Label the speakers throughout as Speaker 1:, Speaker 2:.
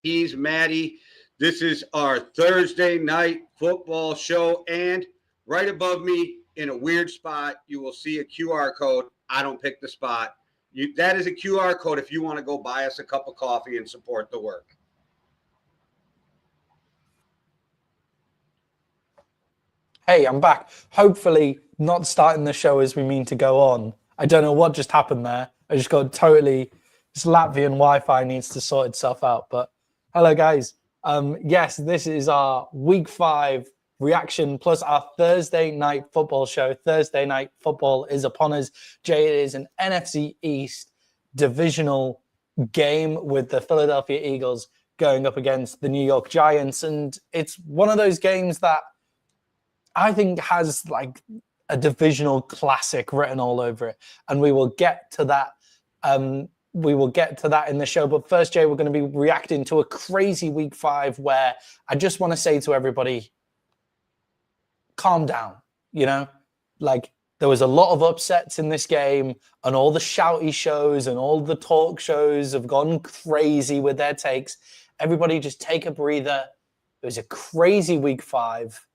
Speaker 1: He's Maddie. This is our Thursday night football show. And right above me in a weird spot, you will see a QR code. I don't pick the spot. That is a QR code if you want to go buy us a cup of coffee and support the work.
Speaker 2: Hey, I'm back. Hopefully not starting the show as we mean to go on. I don't know what just happened there. I just got totally... This Latvian Wi-Fi needs to sort itself out. But hello, guys. Yes, this is our Week 5 reaction plus our Thursday night football show. Thursday night football is upon us. Jay, it is an NFC East divisional game with the Philadelphia Eagles going up against the New York Giants. And it's one of those games that I think has like a divisional classic written all over it. And we will get to that. We will get to that in the show. But first, Jay, we're going to be reacting to a crazy Week 5 where I just want to say to everybody, calm down, you know? Like, there was a lot of upsets in this game, and all the shouty shows and all the talk shows have gone crazy with their takes. Everybody just take a breather. It was a crazy Week 5.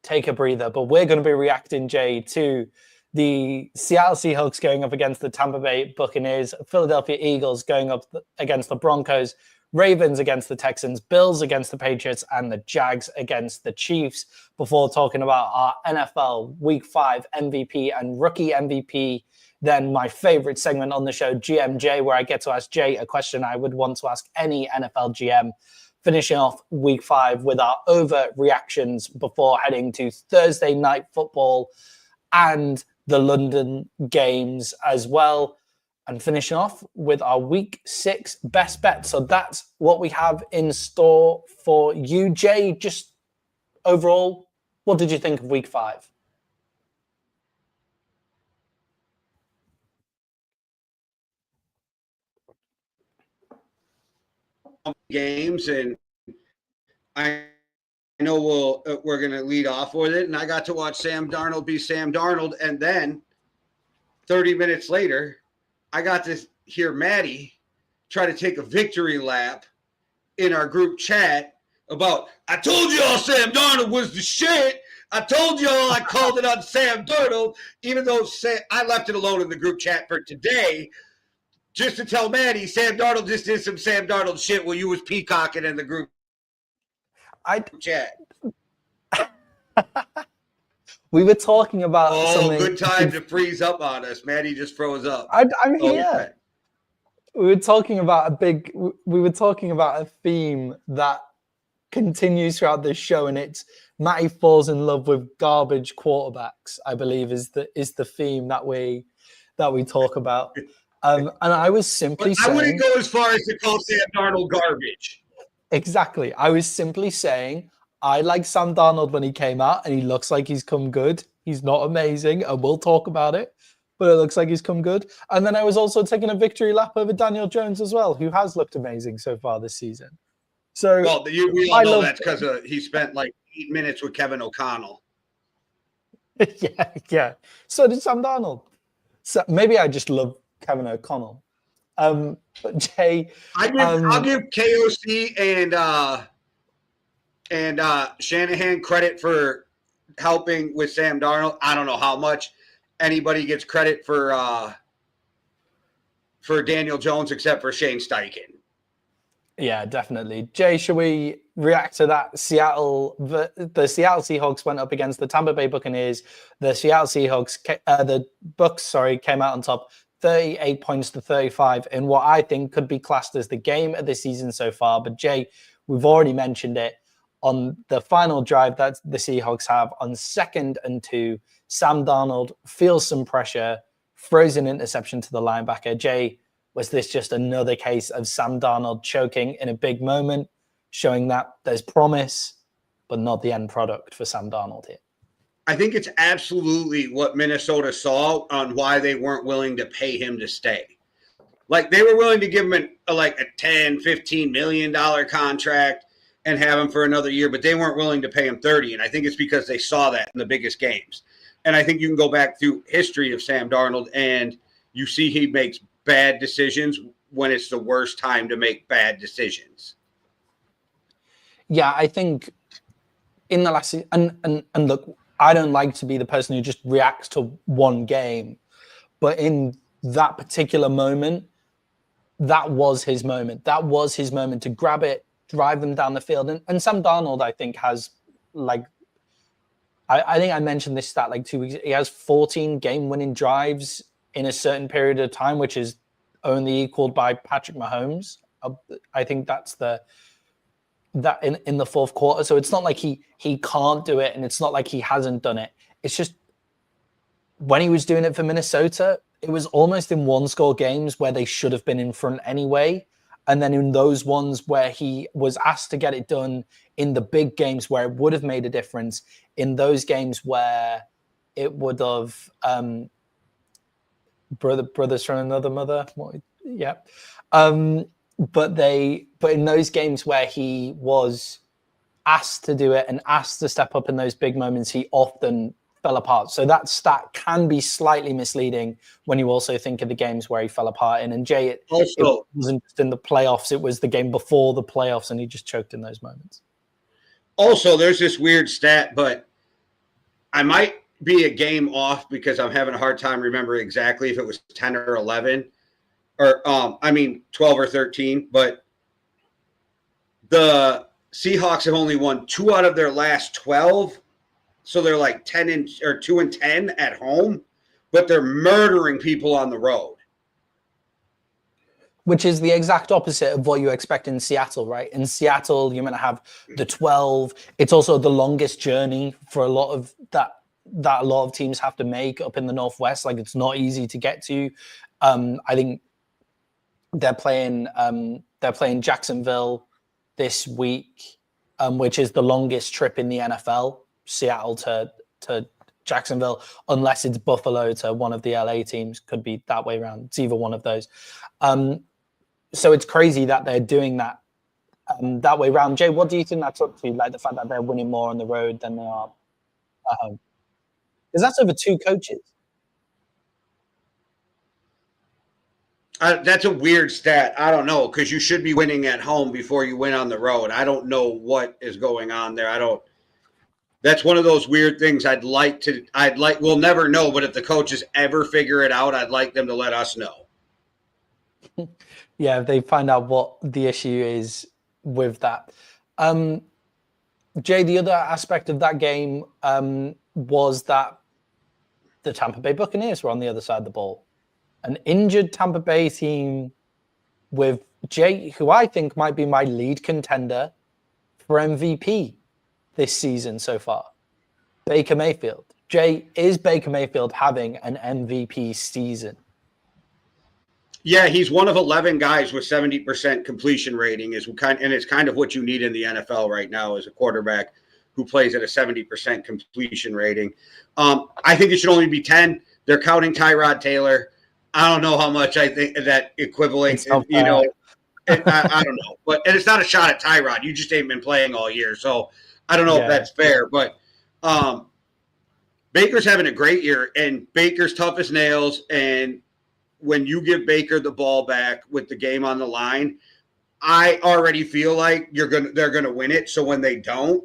Speaker 2: Take a breather. But we're going to be reacting, Jay, to the Seattle Seahawks going up against the Tampa Bay Buccaneers, Philadelphia Eagles going up against the Broncos, Ravens against the Texans, Bills against the Patriots, and the Jags against the Chiefs, before talking about our NFL Week 5 MVP and rookie MVP. Then my favorite segment on the show, GMJ, where I get to ask Jay a question I would want to ask any NFL GM, finishing off Week 5 with our overreactions before heading to Thursday night football and the London games as well, and finishing off with our Week 6 best bet. So that's what we have in store for you, Jay. Just overall, what did you think of Week 5?
Speaker 1: Games, and I know we're going to lead off with it, and I got to watch Sam Darnold be Sam Darnold, and then 30 minutes later, I got to hear Maddie try to take a victory lap in our group chat about, I told y'all Sam Darnold was the shit. I told y'all I called it on Sam Darnold, even though I left it alone in the group chat for today, just to tell Maddie Sam Darnold just did some Sam Darnold shit while you was peacocking in the group chat.
Speaker 2: We were talking about something.
Speaker 1: Good time to freeze up on us. Maddie just froze up.
Speaker 2: I'm here. Okay. We were talking about a theme that continues throughout this show, and it's Matty falls in love with garbage quarterbacks, I believe is the theme that we talk about. And I was simply saying, I
Speaker 1: wouldn't go as far as to call Sam Darnold garbage.
Speaker 2: Exactly. I was simply saying I like Sam Darnold when he came out, and he looks like he's come good. He's not amazing, and we'll talk about it, but it looks like he's come good. And then I was also taking a victory lap over Daniel Jones as well, who has looked amazing so far this season. So,
Speaker 1: well, we all know that's because he spent like 8 minutes with Kevin O'Connell.
Speaker 2: Yeah. So did Sam Darnold. So maybe I just love Kevin O'Connell. But Jay,
Speaker 1: I'll give KOC and Shanahan credit for helping with Sam Darnold. I don't know how much anybody gets credit for Daniel Jones except for Shane Steichen.
Speaker 2: Yeah, definitely. Jay, should we react to that? The Seattle Seahawks went up against the Tampa Bay Buccaneers. The Bucks came out on top, 38 points to 35 in what I think could be classed as the game of the season so far. But Jay, we've already mentioned it. On the final drive that the Seahawks have on 2nd and 2, Sam Darnold feels some pressure, throws an interception to the linebacker. Jay, was this just another case of Sam Darnold choking in a big moment, showing that there's promise, but not the end product for Sam Darnold here.
Speaker 1: I think it's absolutely what Minnesota saw on why they weren't willing to pay him to stay. Like, they were willing to give him a 10, $15 million contract and have him for another year, but they weren't willing to pay him 30. And I think it's because they saw that in the biggest games. And I think you can go back through history of Sam Darnold and you see he makes bad decisions when it's the worst time to make bad decisions.
Speaker 2: Yeah, I think in the last season, and look, I don't like to be the person who just reacts to one game, but in that particular moment, that was his moment. That was his moment to grab it, drive them down the field. And Sam Darnold, I think, has I think I mentioned this stat 2 weeks. He has 14 game-winning drives in a certain period of time, which is only equaled by Patrick Mahomes. I think that's that in the fourth quarter. So it's not like he can't do it, and it's not like he hasn't done it. It's just when he was doing it for Minnesota, it was almost in one-score games where they should have been in front anyway. And then in those ones where he was asked to get it done in the big games where it would have made a difference, in those games where it would have brothers from another mother. Yeah. But in those games where he was asked to do it and asked to step up in those big moments, he often fell apart. So that stat can be slightly misleading when you also think of the games where he fell apart in. And Jay, it wasn't just in the playoffs, it was the game before the playoffs, and he just choked in those moments.
Speaker 1: Also, there's this weird stat, but I might be a game off because I'm having a hard time remembering exactly if it was 10 or 11 or 12 or 13, but the Seahawks have only won 2 out of their last 12. So they're 2-10 at home, but they're murdering people on the road.
Speaker 2: Which is the exact opposite of what you expect in Seattle, right? In Seattle, you're going to have the 12. It's also the longest journey for a lot of that a lot of teams have to make up in the Northwest. It's not easy to get to. I think they're playing Jacksonville this week, which is the longest trip in the NFL. Seattle to Jacksonville, unless it's Buffalo to one of the LA teams. Could be that way around. It's either one of those. So it's crazy that they're doing that that way around. Jay, what do you think that's up to? The fact that they're winning more on the road than they are at home? Because that's over 2 coaches.
Speaker 1: That's a weird stat. I don't know, because you should be winning at home before you win on the road. I don't know what is going on there. That's one of those weird things we'll never know, but if the coaches ever figure it out, I'd like them to let us know.
Speaker 2: Yeah, if they find out what the issue is with that. Jay, the other aspect of that game was that the Tampa Bay Buccaneers were on the other side of the ball. An injured Tampa Bay team with Jay, who I think might be my lead contender for MVP this season so far, Baker Mayfield. Jay, is Baker Mayfield having an MVP season?
Speaker 1: Yeah, he's one of 11 guys with 70% completion rating, and it's kind of what you need in the NFL right now as a quarterback who plays at a 70% completion rating. I think it should only be 10. They're counting Tyrod Taylor. I don't know how much I think that equivalates. I don't know, and it's not a shot at Tyrod. You just ain't been playing all year, so I don't know if that's fair. But Baker's having a great year, and Baker's tough as nails. And when you give Baker the ball back with the game on the line, I already feel like they're gonna win it. So when they don't,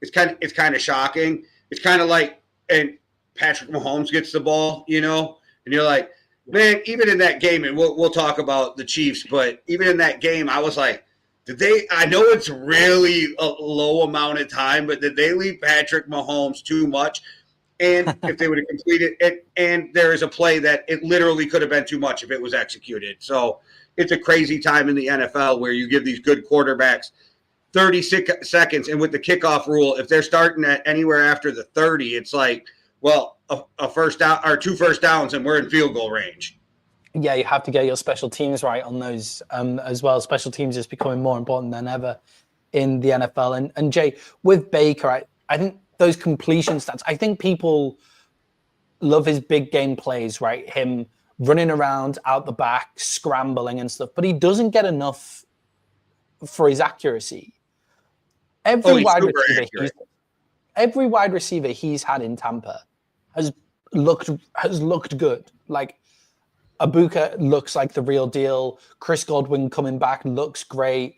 Speaker 1: it's kind of shocking. It's kind of like, and Patrick Mahomes gets the ball, and you're like, man, even in that game, and we'll talk about the Chiefs, but even in that game, I was like, I know it's really a low amount of time, but did they leave Patrick Mahomes too much? And if they would have completed it, and there is a play that it literally could have been too much if it was executed. So it's a crazy time in the NFL where you give these good quarterbacks 30 seconds, and with the kickoff rule, if they're starting at anywhere after the 30, it's like, well, a first down or 2 first downs, and we're in field goal range.
Speaker 2: Yeah, you have to get your special teams right on those as well. Special teams is becoming more important than ever in the NFL. And Jay, with Baker, I think those completion stats, I think people love his big game plays, right? Him running around out the back, scrambling and stuff, but he doesn't get enough for his accuracy. Every wide receiver he's had in Tampa has looked good. Like Ibuka looks like the real deal. Chris Godwin coming back looks great.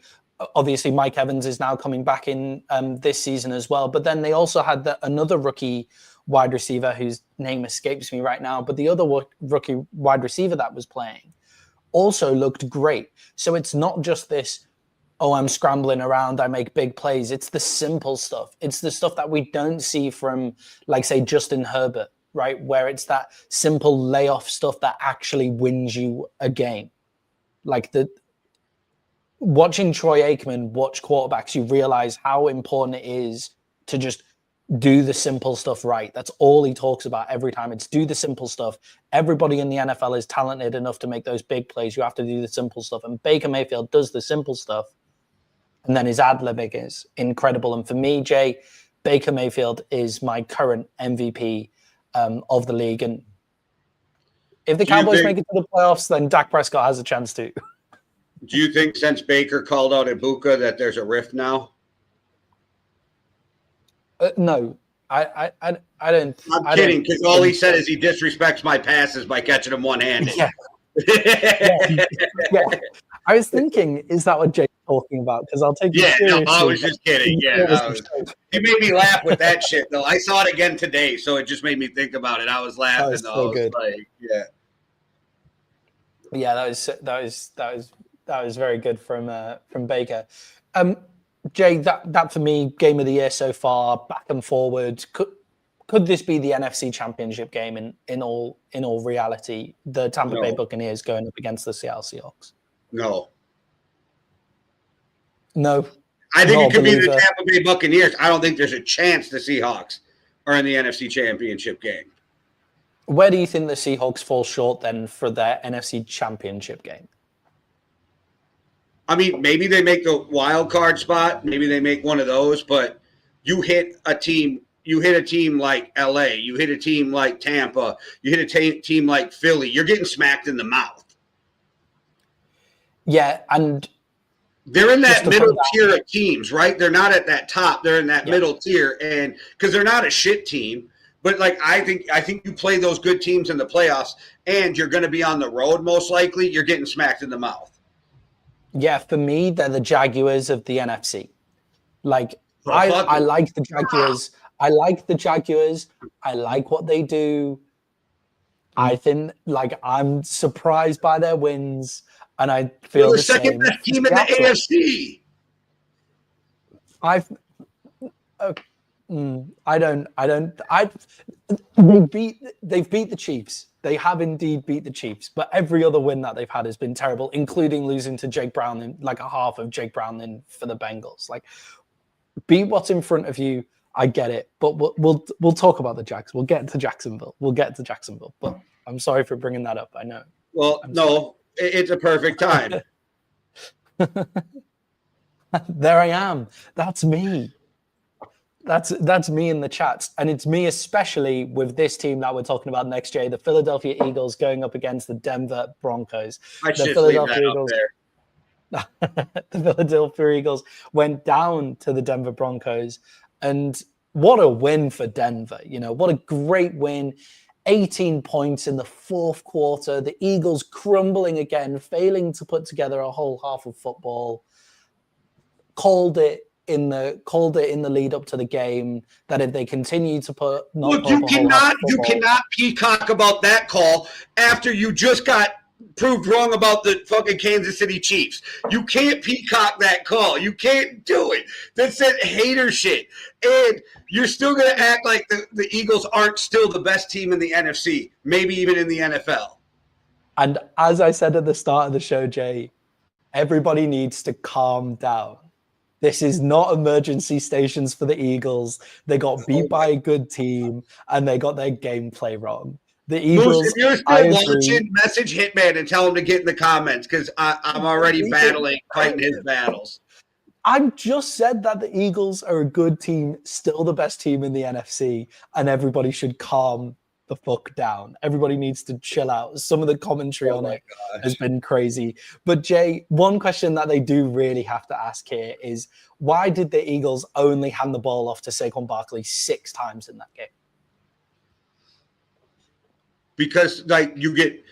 Speaker 2: Obviously, Mike Evans is now coming back in this season as well. But then they also had another rookie wide receiver whose name escapes me right now. But the other rookie wide receiver that was playing also looked great. So it's not just this, oh, I'm scrambling around, I make big plays. It's the simple stuff. It's the stuff that we don't see from, like, say, Justin Herbert, right? Where it's that simple layoff stuff that actually wins you a game. Like watching Troy Aikman watch quarterbacks, you realize how important it is to just do the simple stuff right. That's all he talks about every time. It's do the simple stuff. Everybody in the NFL is talented enough to make those big plays. You have to do the simple stuff. And Baker Mayfield does the simple stuff. And then his ad-libbing is incredible. And for me, Jay, Baker Mayfield is my current MVP of the league. And if the Cowboys make it to the playoffs, then Dak Prescott has a chance too.
Speaker 1: Do you think since Baker called out Ibuka that there's a rift now?
Speaker 2: No, I don't.
Speaker 1: I'm kidding, because all he said is he disrespects my passes by catching them one-handed.
Speaker 2: Yeah. Yeah. I was thinking, is that what Jay's talking about? Because I'll take you seriously.
Speaker 1: No, I was just kidding. Yeah, it made me laugh with that shit, though. I saw it again today, so it just made me think about it. I was laughing.
Speaker 2: That was so good. Yeah, that was very good from Baker. Jay, that for me, game of the year so far, back and forward. Could this be the NFC Championship game in all reality? The Tampa Bay Buccaneers going up against the Seattle Seahawks.
Speaker 1: No.
Speaker 2: I
Speaker 1: think it could be the Tampa Bay Buccaneers. I don't think there's a chance the Seahawks are in the NFC Championship game.
Speaker 2: Where do you think the Seahawks fall short then for their NFC Championship game?
Speaker 1: I mean, maybe they make the wild card spot. Maybe they make one of those. But you hit a team like LA. You hit a team like Tampa. You hit a team like Philly. You're getting smacked in the mouth.
Speaker 2: Yeah, and
Speaker 1: they're in that middle tier of teams, right? They're not at that top. They're in that middle tier, and because they're not a shit team. But like I think you play those good teams in the playoffs, and you're going to be on the road most likely. You're getting smacked in the mouth. Yeah,
Speaker 2: for me, they're the Jaguars of the NFC. Like I like the Jaguars. I like the Jaguars. I like what they do. I think I'm surprised by their wins, and I feel the second best team in the AFC. They've beat the Chiefs. They have indeed beat the Chiefs, but every other win that they've had has been terrible, including losing to Jake Browning, like a half of Jake Browning for the Bengals. Like, beat what's in front of you. I get it, but we'll talk about the Jags. We'll get to Jacksonville. But I'm sorry for bringing that up. I know.
Speaker 1: Well, no, it's a perfect time.
Speaker 2: There I am. That's me. That's me in the chats, and it's me especially with this team that we're talking about next, Jay, the Philadelphia Eagles going up against the Denver Broncos. The Philadelphia Eagles went down to the Denver Broncos, and what a win for Denver. What a great win. 18 points in the fourth quarter. The Eagles crumbling again, failing to put together a whole half of football. Called it in the lead up to the game that if they continue to
Speaker 1: you cannot peacock about that call after you just got proved wrong about the fucking Kansas City Chiefs. You can't peacock that call. You can't do it. That's that hater shit. And you're still going to act like the Eagles aren't still the best team in the NFC, maybe even in the NFL.
Speaker 2: And as I said at the start of the show, Jay, everybody needs to calm down. This is not emergency stations for the Eagles. They got beat by a good team, and they got their gameplay wrong. The Eagles.
Speaker 1: If you're still watching, message Hitman and tell him to get in the comments because I'm already fighting his battles.
Speaker 2: I've just said that the Eagles are a good team, still the best team in the NFC, and everybody should calm the fuck down. Everybody needs to chill out. Some of the commentary on it has been crazy. But Jay, one question that they do really have to ask here is, why did the Eagles only hand the ball off to Saquon Barkley 6 times in that game?
Speaker 1: Because like you get,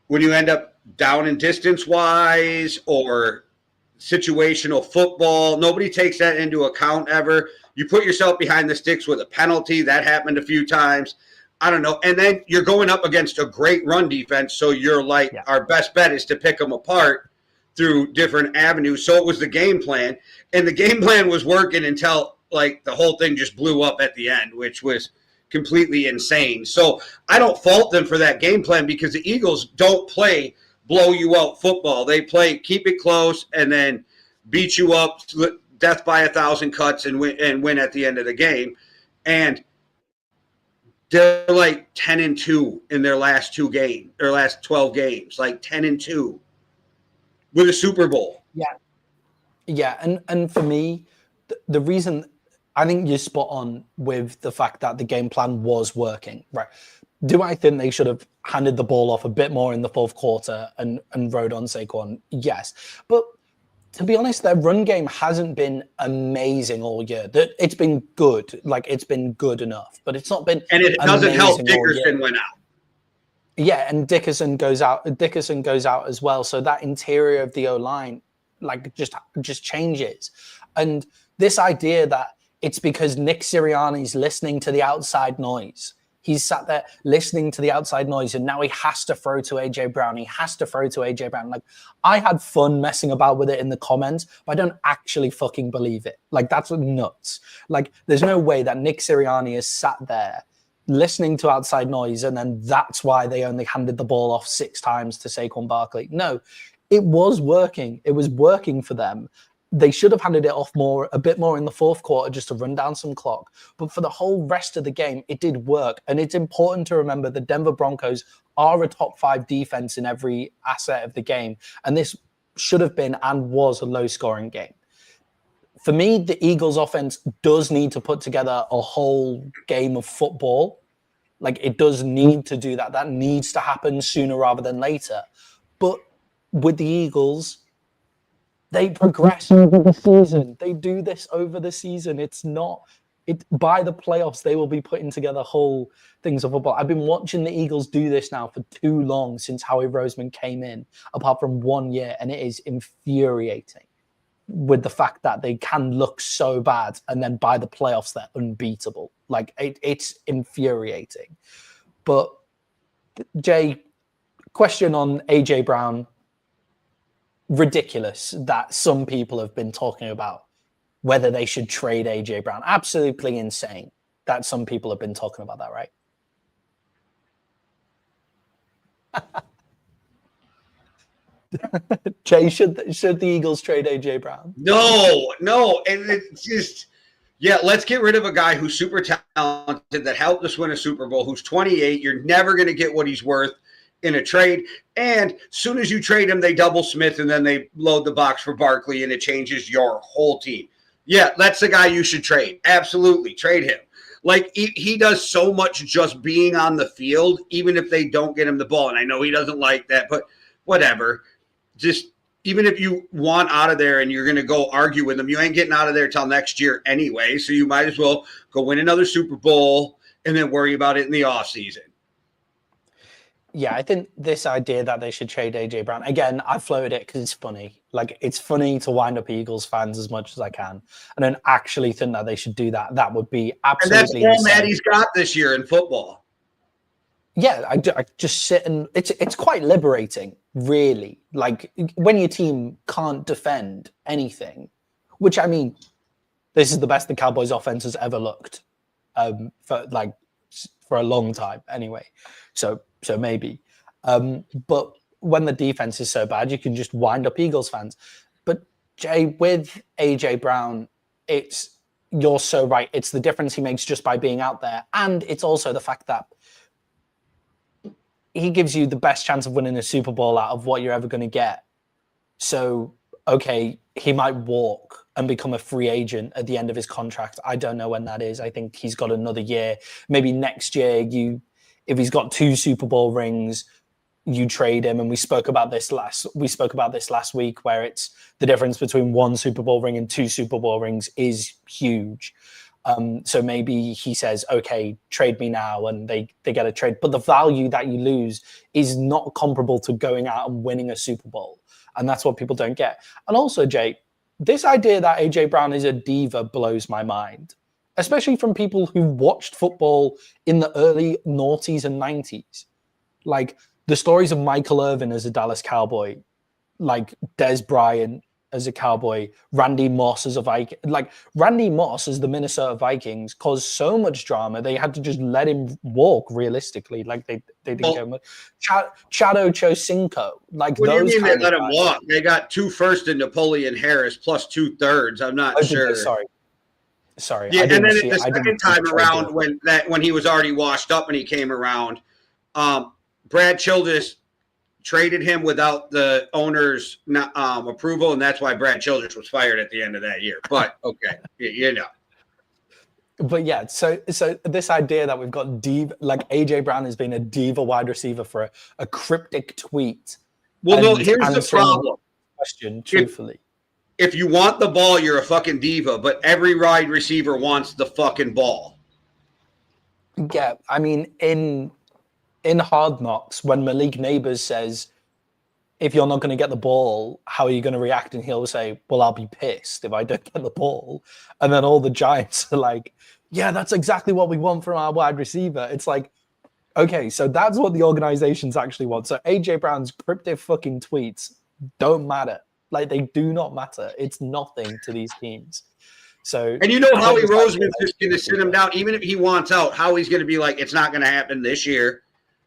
Speaker 1: when you end up down in distance wise or situational football, nobody takes that into account ever. You put yourself behind the sticks with a penalty. That happened a few times. I don't know. And then you're going up against a great run defense. So you're like, our best bet is to pick them apart through different avenues. So it was the game plan. And the game plan was working until like the whole thing just blew up at the end, which was completely insane. So I don't fault them for that game plan because the Eagles don't play blow you out football. They play keep it close and then beat you up, death by 1,000 cuts, and win at the end of the game. And they're like 10-2 in their last 12 games, like 10-2 with a Super Bowl.
Speaker 2: Yeah, and for me, the reason I think you're spot on with the fact that the game plan was working, right? Do I think they should have handed the ball off a bit more in the fourth quarter and rode on Saquon? Yes. But to be honest, their run game hasn't been amazing all year. It's been good. Like, it's been good enough. But it's not been
Speaker 1: And it doesn't help Dickerson went out.
Speaker 2: Yeah, and Dickerson goes out as well. So that interior of the O-line, like, just changes. And this idea that it's because Nick Sirianni's listening to the outside noise. He's sat there listening to the outside noise, and now he has to throw to A.J. Brown. Like, I had fun messing about with it in the comments, but I don't actually fucking believe it. Like, that's nuts. Like, there's no way that Nick Sirianni is sat there listening to outside noise, and then that's why they only handed the ball off 6 times to Saquon Barkley. No, it was working. It was working for them. They should have handed it off a bit more in the fourth quarter just to run down some clock. But for the whole rest of the game, it did work. And it's important to remember the Denver Broncos are a top 5 defense in every asset of the game. And this should have been and was a low-scoring game. For me, the Eagles offense does need to put together a whole game of football. Like, it does need to do that. That needs to happen sooner rather than later. But with the Eagles, they progress over the season. They do this over the season. By the playoffs, they will be putting together whole things of football. I've been watching the Eagles do this now for too long since Howie Roseman came in, apart from 1 year, and it is infuriating with the fact that they can look so bad and then by the playoffs, they're unbeatable. Like, it's infuriating. But, Jay, question on A.J. Brown. Ridiculous that some people have been talking about whether they should trade A.J. Brown. Absolutely insane that some people have been talking about that, right? Jay, should the Eagles trade A.J. Brown?
Speaker 1: No. And it's just, let's get rid of a guy who's super talented, that helped us win a Super Bowl, who's 28. You're never going to get what he's worth in a trade. And as soon as you trade him, they double Smith and then they load the box for Barkley and it changes your whole team. Yeah, that's the guy you should trade. Absolutely. Trade him. Like, he does so much just being on the field, even if they don't get him the ball. And I know he doesn't like that, but whatever. Just even if you want out of there and you're going to go argue with him, you ain't getting out of there till next year anyway. So you might as well go win another Super Bowl and then worry about it in the offseason.
Speaker 2: Yeah, I think this idea that they should trade A.J. Brown, again, I floated it because it's funny. Like, it's funny to wind up Eagles fans as much as I can. I don't actually think that they should do that. That would be absolutely
Speaker 1: insane. And that's all
Speaker 2: insane.
Speaker 1: Maddie's got this year in football.
Speaker 2: Yeah, I just sit and it's quite liberating, really. Like, when your team can't defend anything, which, I mean, this is the best the Cowboys offense has ever looked for a long time anyway. So maybe. But when the defense is so bad, you can just wind up Eagles fans. But Jay, with A.J. Brown, you're so right. It's the difference he makes just by being out there. And it's also the fact that he gives you the best chance of winning a Super Bowl out of what you're ever going to get. So, okay, he might walk and become a free agent at the end of his contract. I don't know when that is. I think he's got another year. Maybe next year, if he's got 2 Super Bowl rings, you trade him. And we spoke about this last week, where it's the difference between 1 Super Bowl ring and 2 Super Bowl rings is huge. So maybe he says, okay, trade me now, and they get a trade. But the value that you lose is not comparable to going out and winning a Super Bowl. And that's what people don't get. And also, Jay, this idea that A.J. Brown is a diva blows my mind, especially from people who watched football in the early noughties and 90s. Like the stories of Michael Irvin as a Dallas Cowboy, like Des Bryant as a Cowboy, Randy Moss as a Viking. Like Randy Moss as the Minnesota Vikings caused so much drama, they had to just let him walk realistically. Like they didn't get much. Chado Chocinco. Like
Speaker 1: what
Speaker 2: those
Speaker 1: do you mean they let him
Speaker 2: guys.
Speaker 1: walk? They got 2 firsts in Napoleon Harris plus 2 thirds. I'm not sure.
Speaker 2: Sorry.
Speaker 1: Yeah, and then the second time around when he was already washed up and he came around, Brad Childress traded him without the owner's approval, and that's why Brad Childress was fired at the end of that year. But okay, you know.
Speaker 2: But yeah, so this idea that we've got diva, like AJ Brown has been a diva wide receiver for a cryptic tweet.
Speaker 1: Well, no, here's the problem.
Speaker 2: Question, truthfully.
Speaker 1: If you want the ball, you're a fucking diva, but every wide receiver wants the fucking ball.
Speaker 2: Yeah, I mean, in Hard Knocks, when Malik Neighbors says, if you're not going to get the ball, how are you going to react? And he'll say, well, I'll be pissed if I don't get the ball. And then all the Giants are like, yeah, that's exactly what we want from our wide receiver. It's like, okay, so that's what the organizations actually want. So AJ Brown's cryptic fucking tweets don't matter. Like, they do not matter. It's nothing to these teams. So,
Speaker 1: and you know Howie Roseman's just going to sit him down, even if he wants out. Howie's going to be like, it's not going to happen this year.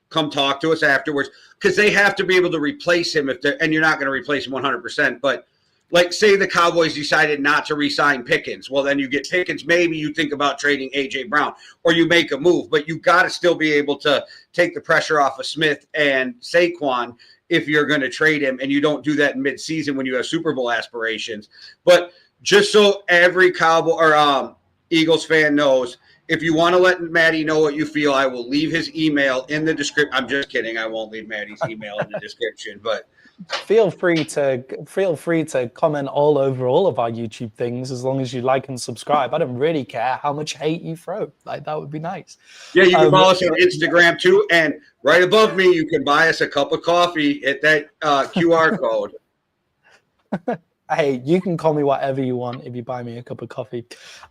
Speaker 1: Come talk to us afterwards, because they have to be able to replace him and you're not going to replace him 100%. But like, say the Cowboys decided not to re-sign Pickens. Well, then you get Pickens. Maybe you think about trading A.J. Brown, or you make a move, but you got to still be able to take the pressure off of Smith and Saquon if you're going to trade him, and you don't do that in midseason when you have Super Bowl aspirations. But just so every Cowboy or Eagles fan knows, if you want to let Maddie know what you feel, I will leave his email in the description. I'm just kidding. I won't leave Maddie's email in the description, but
Speaker 2: feel free to comment all over all of our YouTube things, as long as you like and subscribe. I don't really care how much hate you throw. Like, that would be nice.
Speaker 1: Yeah, you can follow us on Instagram too, and right above me, you can buy us a cup of coffee at that QR code.
Speaker 2: Hey, you can call me whatever you want if you buy me a cup of coffee.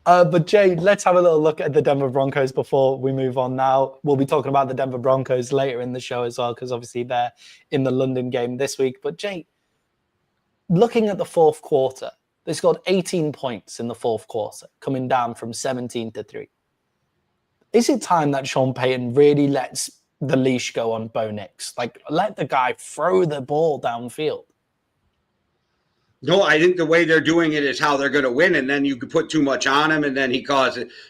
Speaker 2: But Jay, let's have a little look at the Denver Broncos before we move on now. We'll be talking about the Denver Broncos later in the show as well, because obviously they're in the London game this week. But Jay, looking at the fourth quarter, they scored 18 points in the fourth quarter, coming down from 17-3. Is it time that Sean Payton really lets the leash go on Bo Nix? Like, let the guy throw the ball downfield.
Speaker 1: No, I think the way they're doing it is how they're going to win, and then you could put too much on him, and then he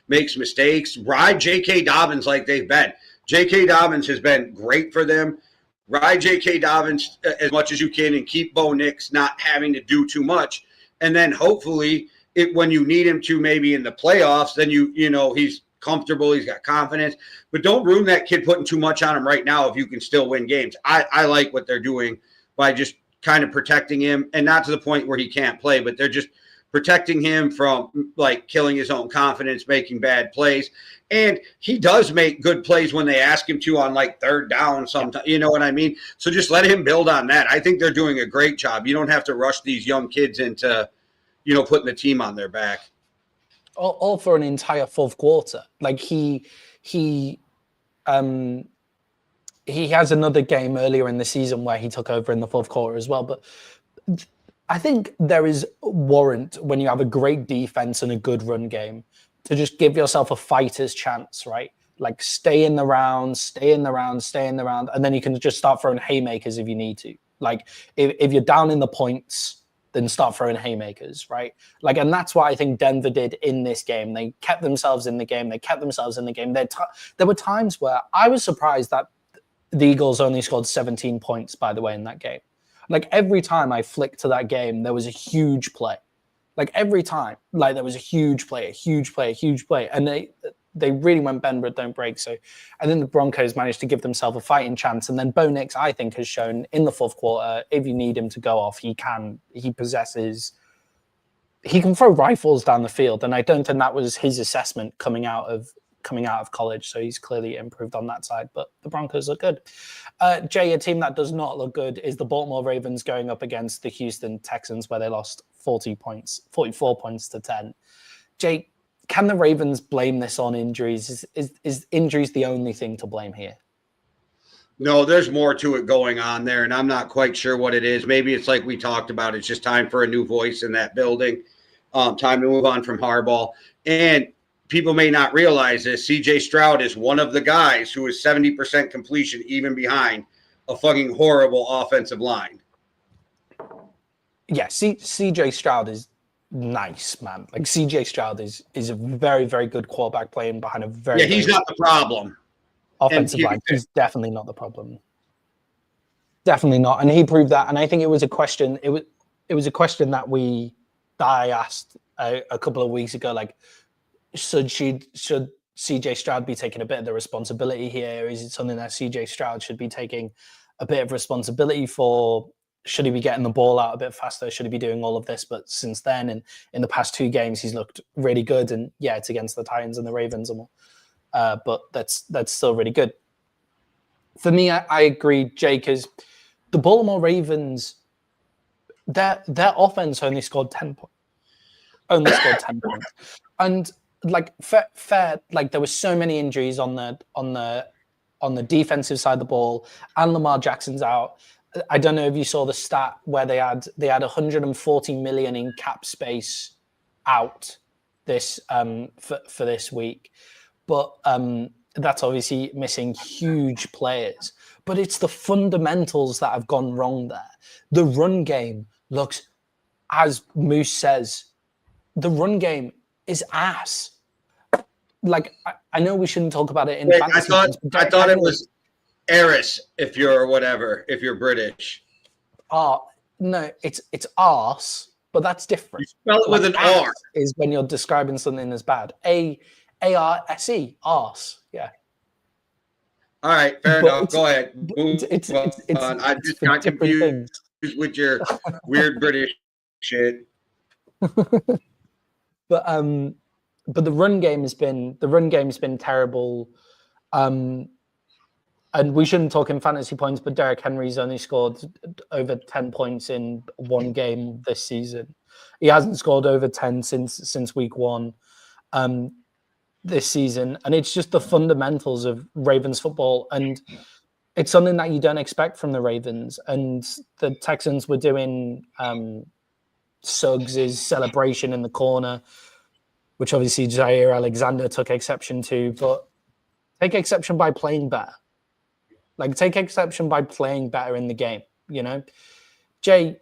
Speaker 1: makes mistakes. Ride J.K. Dobbins like they've been. J.K. Dobbins has been great for them. Ride J.K. Dobbins as much as you can and keep Bo Nix not having to do too much. And then hopefully, when you need him to, maybe in the playoffs, then you know he's comfortable, he's got confidence. But don't ruin that kid putting too much on him right now if you can still win games. I like what they're doing by just kind of protecting him, and not to the point where he can't play, but they're just protecting him from like killing his own confidence, making bad plays. And he does make good plays when they ask him to on like third down sometimes, you know what I mean? So just let him build on that. I think they're doing a great job. You don't have to rush these young kids into, putting the team on their back.
Speaker 2: All for an entire fourth quarter. Like he has another game earlier in the season where he took over in the fourth quarter as well. But I think there is warrant when you have a great defense and a good run game to just give yourself a fighter's chance, right? Like stay in the round, and then you can just start throwing haymakers if you need to. Like if you're down in the points, then start throwing haymakers, right? Like, and that's what I think Denver did in this game. They kept themselves in the game. There were times where I was surprised that the Eagles only scored 17 points, by the way, in that game. Like every time I flicked to that game, there was a huge play. Like every time, like there was a huge play, and they really went bend but don't break. So I think the Broncos managed to give themselves a fighting chance. And then Bo Nix, I think, has shown in the fourth quarter, if you need him to go off, he can. He can throw rifles down the field, and I don't think that was his assessment coming out of college. So he's clearly improved on that side. But the Broncos look good. Jay, a team that does not look good is the Baltimore Ravens going up against the Houston Texans, where they lost 44 points to 10. Jay, can the Ravens blame this on injuries? Is injuries the only thing to blame here?
Speaker 1: No, there's more to it going on there, and I'm not quite sure what it is. Maybe it's like we talked about. It's just time for a new voice in that building. Time to move on from Harbaugh. And people may not realize this. C.J. Stroud is one of the guys who is 70% completion, even behind a fucking horrible offensive line.
Speaker 2: Yeah, C.J. Stroud is nice, man. Like C.J. Stroud is a very, very good quarterback playing behind a very
Speaker 1: he's not the problem.
Speaker 2: Offensive line. He's definitely not the problem. Definitely not, and he proved that. And I think it was a question. It was a question that I asked a couple of weeks ago. Like, should C.J. Stroud be taking a bit of the responsibility here? Is it something that C.J. Stroud should be taking a bit of responsibility for? Should he be getting the ball out a bit faster? Should he be doing all of this? But since then, and in the past 2 games, he's looked really good. And yeah, it's against the Titans and the Ravens, but that's still really good. For me, I agree, Jake, because the Baltimore Ravens, their offense only scored 10 points. And like fair, like there were so many injuries on the defensive side of the ball, and Lamar Jackson's out. I don't know if you saw the stat where they had 140 million in cap space out this for this week, but that's obviously missing huge players. But it's the fundamentals that have gone wrong there. The run game looks, as Moose says, the run game is ass. Like I know we shouldn't talk about it in fantasy.
Speaker 1: I thought it was Eris if you're British.
Speaker 2: No, it's arse, but that's different.
Speaker 1: You spell it with an R.
Speaker 2: Is when you're describing something as bad. A-R-S-E, arse. Yeah.
Speaker 1: All right, fair enough. Go ahead.
Speaker 2: It's
Speaker 1: I just got confused with your weird British shit.
Speaker 2: But the run game has been terrible. And we shouldn't talk in fantasy points, but Derrick Henry's only scored over 10 points in one game this season. He hasn't scored over 10 since week 1 this season. And it's just the fundamentals of Ravens football. And it's something that you don't expect from the Ravens. And the Texans were doing Suggs' celebration in the corner, which obviously Jair Alexander took exception to, but take exception by playing better. Like, take exception by playing better in the game, you know? Jay,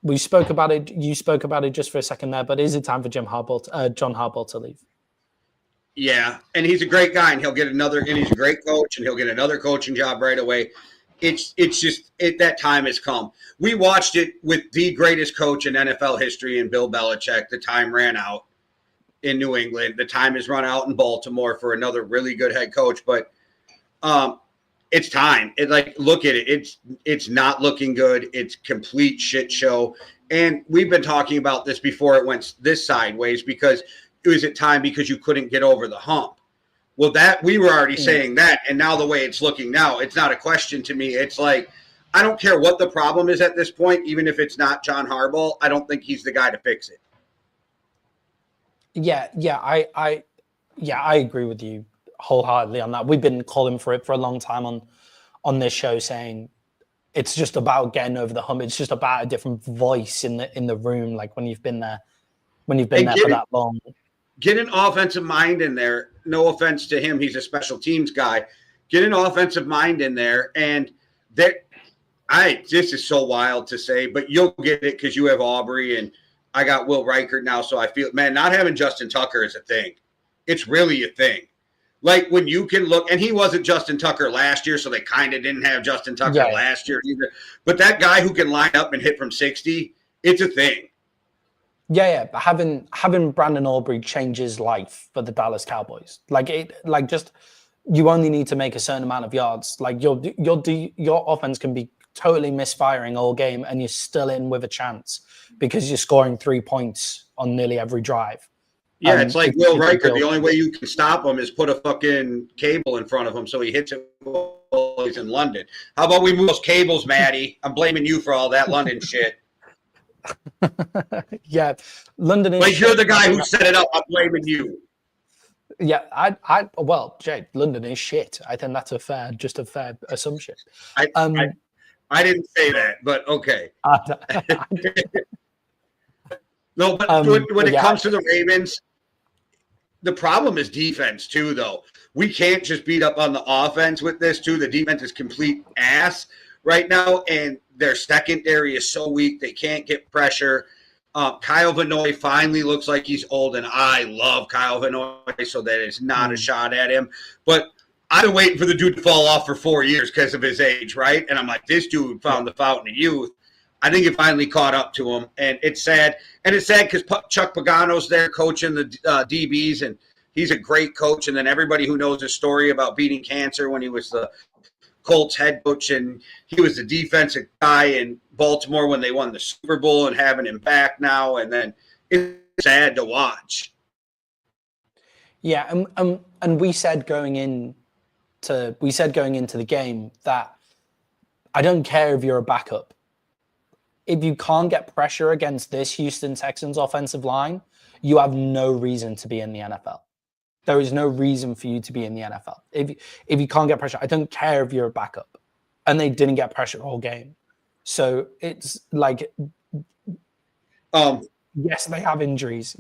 Speaker 2: we spoke about it. You spoke about it just for a second there, but is it time for John Harburgh to leave?
Speaker 1: Yeah, and he's a great guy, and he's a great coach, and he'll get another coaching job right away. It's just that time has come. We watched it with the greatest coach in NFL history in Bill Belichick. The time ran out in New England. The time has run out in Baltimore for another really good head coach, but it's time. Look at it. It's not looking good. It's complete shit show. And we've been talking about this before it went this sideways because it was at time because you couldn't get over the hump. Well, that we were already saying that, and now the way it's looking now, it's not a question to me. It's like, I don't care what the problem is at this point, even if it's not John Harbaugh, I don't think he's the guy to fix it.
Speaker 2: I agree with you wholeheartedly on that. We've been calling for it for a long time on this show, saying it's just about getting over the hump. It's just about a different voice in the room, like when you've been there for that long.
Speaker 1: Get an offensive mind in there. No offense to him. He's a special teams guy. Get an offensive mind in there. And this is so wild to say, but you'll get it because you have Aubrey and I got Will Reichert now. So I feel, man, not having Justin Tucker is a thing. It's really a thing. Like when you can look, and he wasn't Justin Tucker last year, so they kind of didn't have Justin Tucker last year either. But that guy who can line up and hit from 60, it's a thing.
Speaker 2: Yeah. But having Brandon Aubrey changes life for the Dallas Cowboys. You only need to make a certain amount of yards. Like your offense can be totally misfiring all game, and you're still in with a chance because you're scoring 3 points on nearly every drive.
Speaker 1: Yeah, it's like Will Riker. The only way you can stop him is put a fucking cable in front of him so he hits it while he's in London. How about we move those cables, Maddie? I'm blaming you for all that London shit.
Speaker 2: Yeah, London is.
Speaker 1: Like you're the guy who set it up. I'm blaming you.
Speaker 2: Yeah, well, Jay, London is shit. I think that's a fair assumption.
Speaker 1: I didn't say that, but okay. No, but when it comes to the Ravens, the problem is defense too, though. We can't just beat up on the offense with this too. The defense is complete ass right now, and their secondary is so weak they can't get pressure. Kyle Vanoy finally looks like he's old, and I love Kyle Vanoy, so that is not a shot at him. But I've been waiting for the dude to fall off for 4 years because of his age, right? And I'm like, this dude found the fountain of youth. I think it finally caught up to him, and it's sad. And it's sad because Chuck Pagano's there coaching the DBs, and he's a great coach. And then everybody who knows his story about beating cancer when he was the Colts head coach, and he was the defensive guy in Baltimore when they won the Super Bowl, and having him back now, and then it's sad to watch.
Speaker 2: Yeah, and we said going into the game that I don't care if you're a backup. If you can't get pressure against this Houston Texans offensive line, you have no reason to be in the NFL. There is no reason for you to be in the NFL. If you can't get pressure, I don't care if you're a backup. And they didn't get pressure all game. So it's like, yes, they have injuries.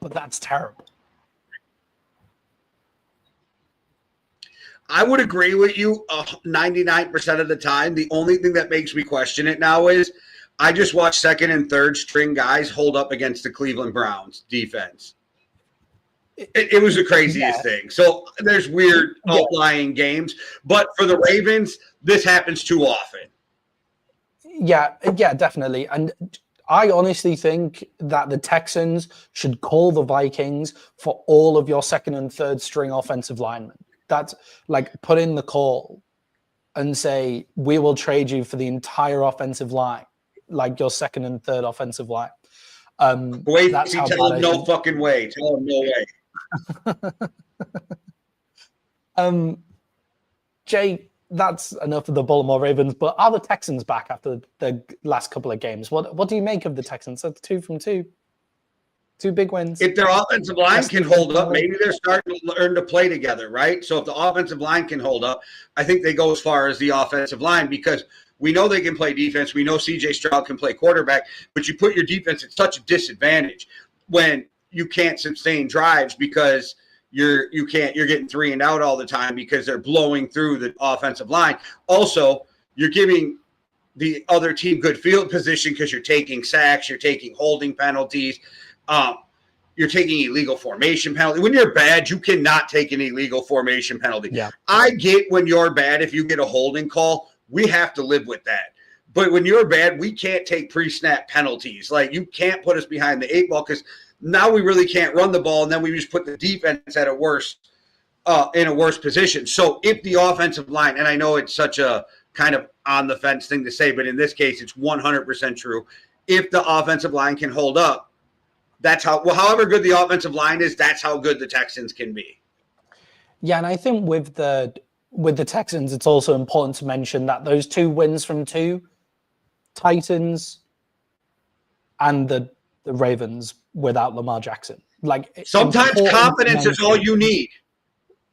Speaker 2: But that's terrible.
Speaker 1: I would agree with you 99% of the time. The only thing that makes me question it now is I just watched second and third string guys hold up against the Cleveland Browns defense. It was the craziest thing. So there's weird outlying games. But for the Ravens, this happens too often.
Speaker 2: Yeah, definitely. And I honestly think that the Texans should call the Vikings for all of your second and third string offensive linemen. That's like put in the call and say, we will trade you for the entire offensive line, like your second and third offensive line.
Speaker 1: Wait, tell him no fucking way. Tell him no way.
Speaker 2: Jay, that's enough of the Baltimore Ravens, but are the Texans back after the last couple of games? What do you make of the Texans? That's 2 from 2. 2 big wins.
Speaker 1: If their offensive line can hold up, maybe they're starting to learn to play together, right? So if the offensive line can hold up, I think they go as far as the offensive line because we know they can play defense. We know C.J. Stroud can play quarterback, but you put your defense at such a disadvantage when you can't sustain drives because you're getting 3 and out all the time because they're blowing through the offensive line. Also, you're giving the other team good field position because you're taking sacks, you're taking holding penalties. You're taking illegal formation penalty. When you're bad, you cannot take an illegal formation penalty.
Speaker 2: Yeah.
Speaker 1: I get when you're bad, if you get a holding call, we have to live with that. But when you're bad, we can't take pre-snap penalties. Like you can't put us behind the 8 ball because now we really can't run the ball, and then we just put the defense at in a worse position. So if the offensive line, and I know it's such a kind of on the fence thing to say, but in this case, it's 100% true. If the offensive line can hold up, that's however good the offensive line is, that's how good the Texans can be.
Speaker 2: Yeah, and I think with the Texans, it's also important to mention that those 2 wins from 2, Titans and the Ravens without Lamar Jackson. Like
Speaker 1: sometimes confidence is all you need.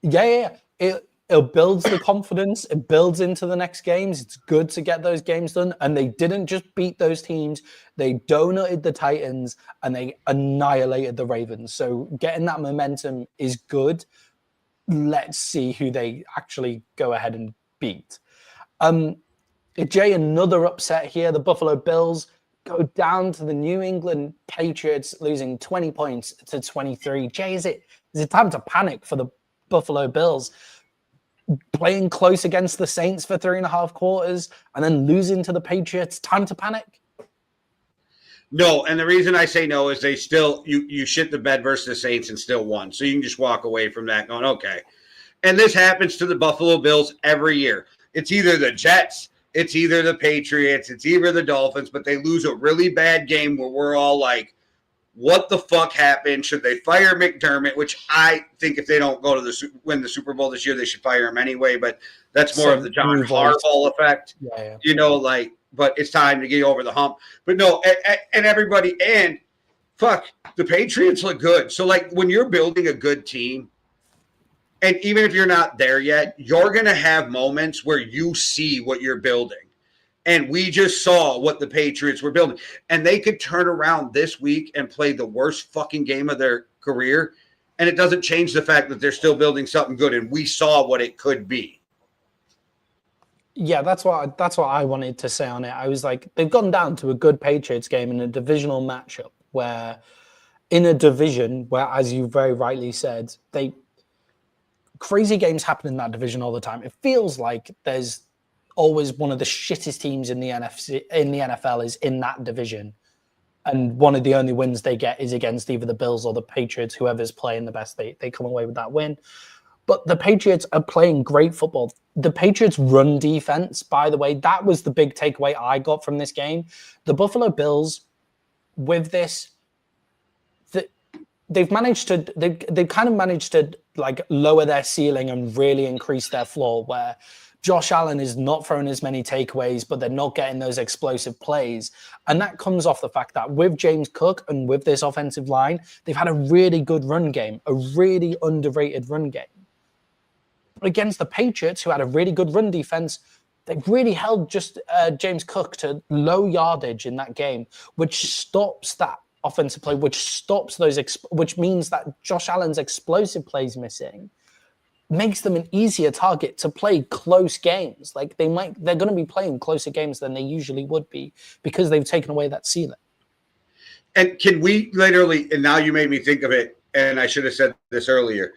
Speaker 2: Yeah. It builds the confidence. It builds into the next games. It's good to get those games done. And they didn't just beat those teams. They donated the Titans and they annihilated the Ravens. So getting that momentum is good. Let's see who they actually go ahead and beat. Jay, another upset here. The Buffalo Bills go down to the New England Patriots, losing 20 points to 23. Jay, is it Is it time to panic for the Buffalo Bills? Playing close against the Saints for 3.5 quarters and then losing to the Patriots. Time to panic?
Speaker 1: No, and the reason I say no is they still you shit the bed versus the Saints and still won. So you can just walk away from that going, okay. And this happens to the Buffalo Bills every year. It's either the Jets, it's either the Patriots, it's either the Dolphins, but they lose a really bad game where we're all like, what the fuck happened? Should they fire McDermott? Which I think if they don't go to win the Super Bowl this year, they should fire him anyway. But that's more of the John Harburgh effect.
Speaker 2: Yeah.
Speaker 1: You know, like, but it's time to get over the hump. But no, and everybody, and fuck, the Patriots look good. So, like, when you're building a good team, and even if you're not there yet, you're going to have moments where you see what you're building. And we just saw what the Patriots were building. And they could turn around this week and play the worst fucking game of their career. And it doesn't change the fact that they're still building something good. And we saw what it could be.
Speaker 2: Yeah, that's what I wanted to say on it. I was like, they've gone down to a good Patriots game in a divisional matchup where in a division where, as you very rightly said, crazy games happen in that division all the time. It feels like there's always one of the shittest teams in the NFL is in that division. And one of the only wins they get is against either the Bills or the Patriots, whoever's playing the best, they come away with that win. But the Patriots are playing great football. The Patriots' run defense, by the way, that was the big takeaway I got from this game. The Buffalo Bills, with this, they've kind of managed to like lower their ceiling and really increase their floor, where Josh Allen is not throwing as many takeaways, but they're not getting those explosive plays. And that comes off the fact that with James Cook and with this offensive line, they've had a really good run game, a really underrated run game. Against the Patriots, who had a really good run defense, they really held just James Cook to low yardage in that game, which stops that offensive play, which stops those, which means that Josh Allen's explosive plays missing makes them an easier target to play close games. Like they're going to be playing closer games than they usually would be because they've taken away that ceiling.
Speaker 1: And can we literally, and now you made me think of it, and I should have said this earlier.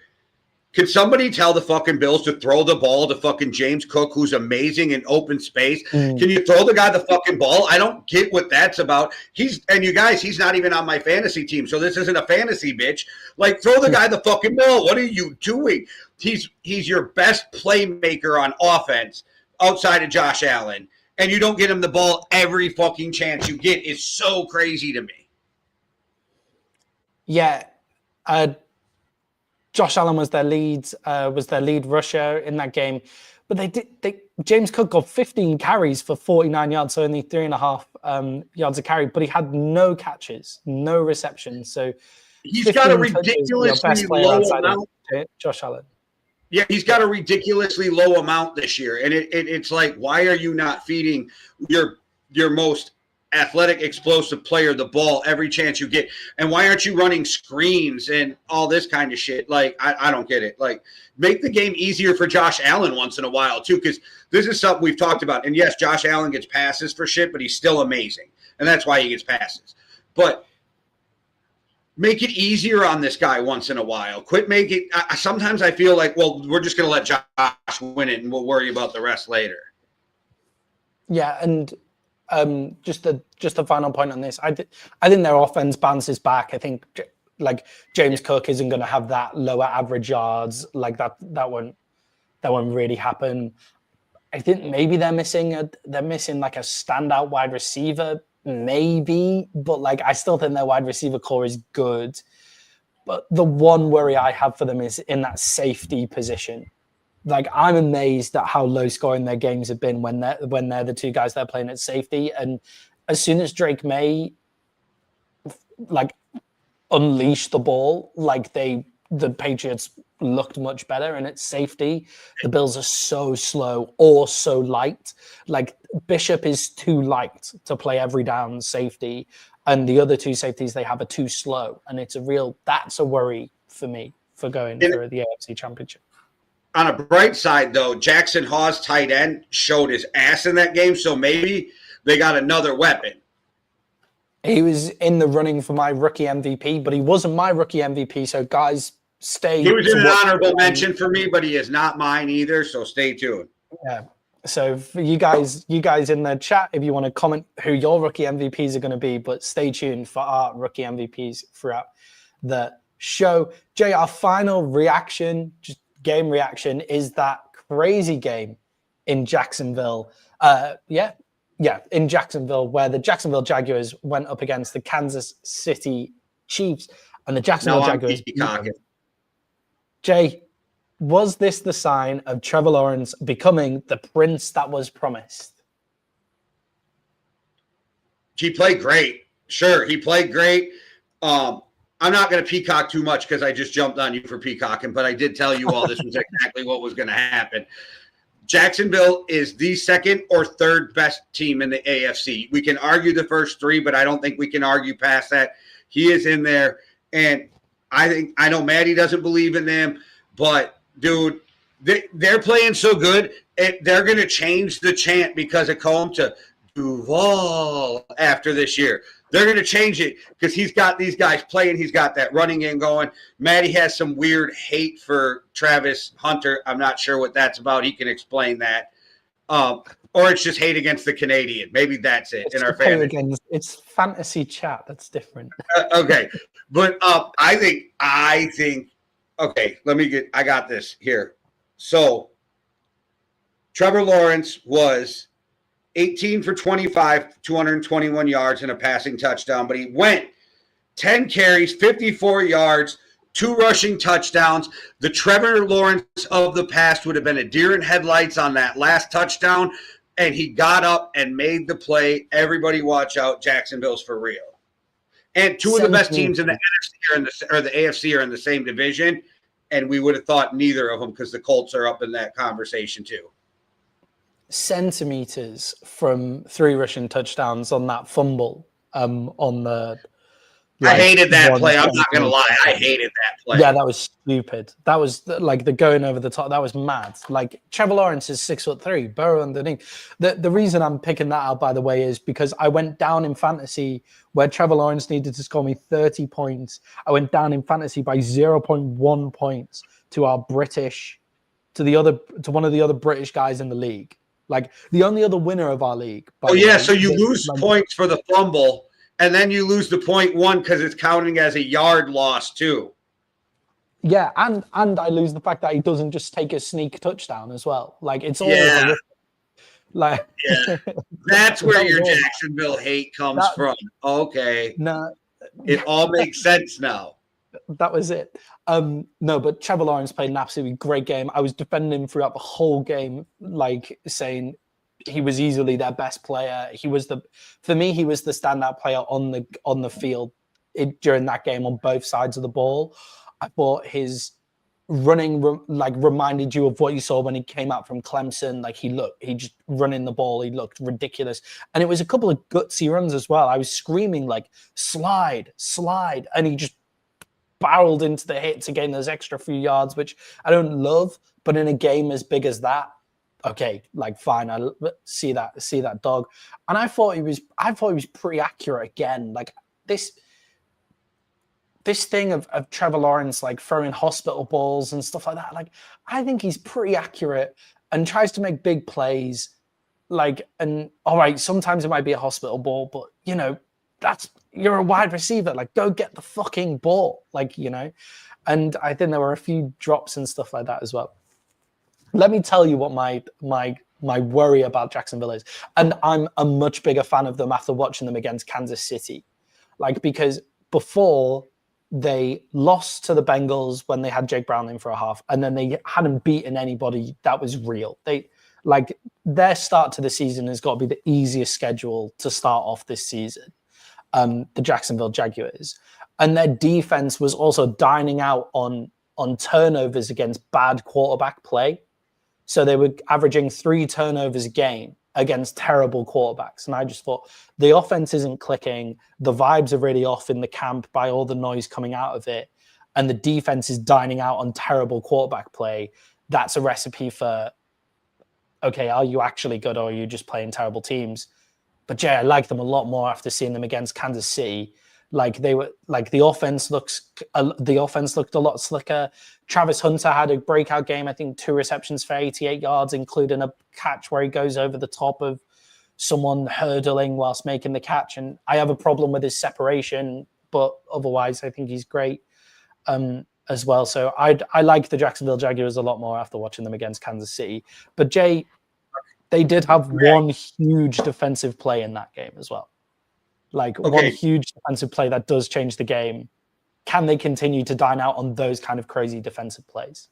Speaker 1: Can somebody tell the fucking Bills to throw the ball to fucking James Cook, who's amazing in open space? Can you throw the guy the fucking ball? I don't get what that's about. He's not even on my fantasy team, so this isn't a fantasy bitch. Like, throw the guy the fucking ball. What are you doing? He's your best playmaker on offense outside of Josh Allen, and you don't get him the ball every fucking chance you get. It's so crazy to me.
Speaker 2: Yeah. Josh Allen was their lead rusher in that game, but James Cook got 15 carries for 49 yards, so only 3.5 yards a carry, but he had no catches, no receptions. So
Speaker 1: he's got a ridiculously low amount.
Speaker 2: Josh Allen.
Speaker 1: Yeah, he's got a ridiculously low amount this year, and it's like, why are you not feeding your most athletic, explosive player the ball every chance you get? And why aren't you running screens and all this kind of shit? Like, I don't get it. Like, make the game easier for Josh Allen once in a while, too, because this is something we've talked about. And, yes, Josh Allen gets passes for shit, but he's still amazing, and that's why he gets passes. But make it easier on this guy once in a while. Quit making – sometimes I feel like, well, we're just going to let Josh win it, and we'll worry about the rest later.
Speaker 2: Yeah, and – just a final point on this. I think their offense bounces back. I think like James Cook isn't going to have that lower average yards. Like that won't really happen. I think maybe they're missing like a standout wide receiver, maybe, but like I still think their wide receiver core is good. But the one worry I have for them is in that safety position. Like, I'm amazed at how low scoring their games have been when they're the two guys they're playing at safety. And as soon as Drake Maye like unleashed the ball, like the Patriots looked much better. And at safety, the Bills are so slow or so light. Like Bishop is too light to play every down safety, and the other two safeties they have are too slow. And that's a worry for me for going for the AFC Championship.
Speaker 1: On a bright side, though, Jackson Hawes, tight end, showed his ass in that game, so maybe they got another weapon.
Speaker 2: He was in the running for my rookie MVP, but he wasn't my rookie MVP, so guys, stay.
Speaker 1: He was in an
Speaker 2: watch
Speaker 1: honorable mention for me, but he is not mine either. So stay tuned.
Speaker 2: Yeah. So for you guys in the chat, if you want to comment who your rookie MVPs are going to be, but stay tuned for our rookie MVPs throughout the show. Jay, our final reaction, just game reaction, is that crazy game in Jacksonville. In Jacksonville, where the Jacksonville Jaguars went up against the Kansas City Chiefs, and the Jacksonville Jaguars. Jay, was this the sign of Trevor Lawrence becoming the prince that was promised?
Speaker 1: He played great. Sure, he played great. I'm not going to peacock too much because I just jumped on you for peacocking, but I did tell you all this was exactly what was going to happen. Jacksonville is the second or third best team in the AFC. We can argue the first three, but I don't think we can argue past that. He is in there, and I know Maddie doesn't believe in them, but dude, they're playing so good. They're going to change the chant because of Combe to Duval after this year. They're going to change it because he's got these guys playing. He's got that running game going. Maddie has some weird hate for Travis Hunter. I'm not sure what that's about. He can explain that. Or it's just hate against the Canadian. Maybe that's it in our family.
Speaker 2: It's fantasy chat. That's different.
Speaker 1: Okay. But I think okay, I got this here. So Trevor Lawrence was 18 for 25, 221 yards and a passing touchdown, but he went 10 carries, 54 yards, 2 rushing touchdowns. The Trevor Lawrence of the past would have been a deer in headlights on that last touchdown, and he got up and made the play. Everybody watch out. Jacksonville's for real. And two of the best teams in the NFC or the AFC are in the same division, and we would have thought neither of them because the Colts are up in that conversation too.
Speaker 2: Centimeters from 3 rushing touchdowns on that fumble on the.
Speaker 1: I hated that play. I'm not going to lie. I hated that play.
Speaker 2: Yeah, that was stupid. That was like the going over the top. That was mad. Like Trevor Lawrence is 6'3", Burrow underneath. The reason I'm picking that out, by the way, is because I went down in fantasy where Trevor Lawrence needed to score me 30 points. I went down in fantasy by 0.1 points to one of the other British guys in the league. Like the only other winner of our league.
Speaker 1: Oh yeah, so you lose points for the fumble. And then you lose the 0.1 because it's counting as a yard loss too.
Speaker 2: Yeah, and I lose the fact that he doesn't just take a sneak touchdown as well. Like it's all
Speaker 1: That's where your Jacksonville hate comes from. Okay.
Speaker 2: No.
Speaker 1: It all makes sense now.
Speaker 2: That was it. No, but Trevor Lawrence played an absolutely great game. I was defending him throughout the whole game, like saying he was easily their best player. For me, he was the standout player on the field during that game on both sides of the ball. I thought his running reminded you of what you saw when he came out from Clemson. Like he just running the ball. He looked ridiculous. And it was a couple of gutsy runs as well. I was screaming like slide. And he just barreled into the hit to gain those extra few yards, which I don't love, but in a game as big as that, okay, like fine, I see that dog, and I thought he was pretty accurate again. Like this thing of Trevor Lawrence like throwing hospital balls and stuff like that. Like I think he's pretty accurate and tries to make big plays. Like, and all right, sometimes it might be a hospital ball, but you're a wide receiver. Like go get the fucking ball, And I think there were a few drops and stuff like that as well. Let me tell you what my worry about Jacksonville is. And I'm a much bigger fan of them after watching them against Kansas City. Like, because before they lost to the Bengals when they had Jake Browning for a half, and then they hadn't beaten anybody that was real. Their start to the season has got to be the easiest schedule to start off this season. The Jacksonville Jaguars. And their defense was also dining out on turnovers against bad quarterback play. So they were averaging 3 turnovers a game against terrible quarterbacks. And I just thought the offense isn't clicking. The vibes are really off in the camp by all the noise coming out of it. And the defense is dining out on terrible quarterback play. That's a recipe for, okay, are you actually good or are you just playing terrible teams? But Jay, I like them a lot more after seeing them against Kansas City. Like the offense looked a lot slicker. Travis Hunter had a breakout game. I think 2 receptions for 88 yards, including a catch where he goes over the top of someone hurdling whilst making the catch. And I have a problem with his separation, but otherwise I think he's great as well. So I like the Jacksonville Jaguars a lot more after watching them against Kansas City. But Jay, they did have one huge defensive play in that game as well. Like one huge defensive play that does change the game. Can they continue to dine out on those kind of crazy defensive plays?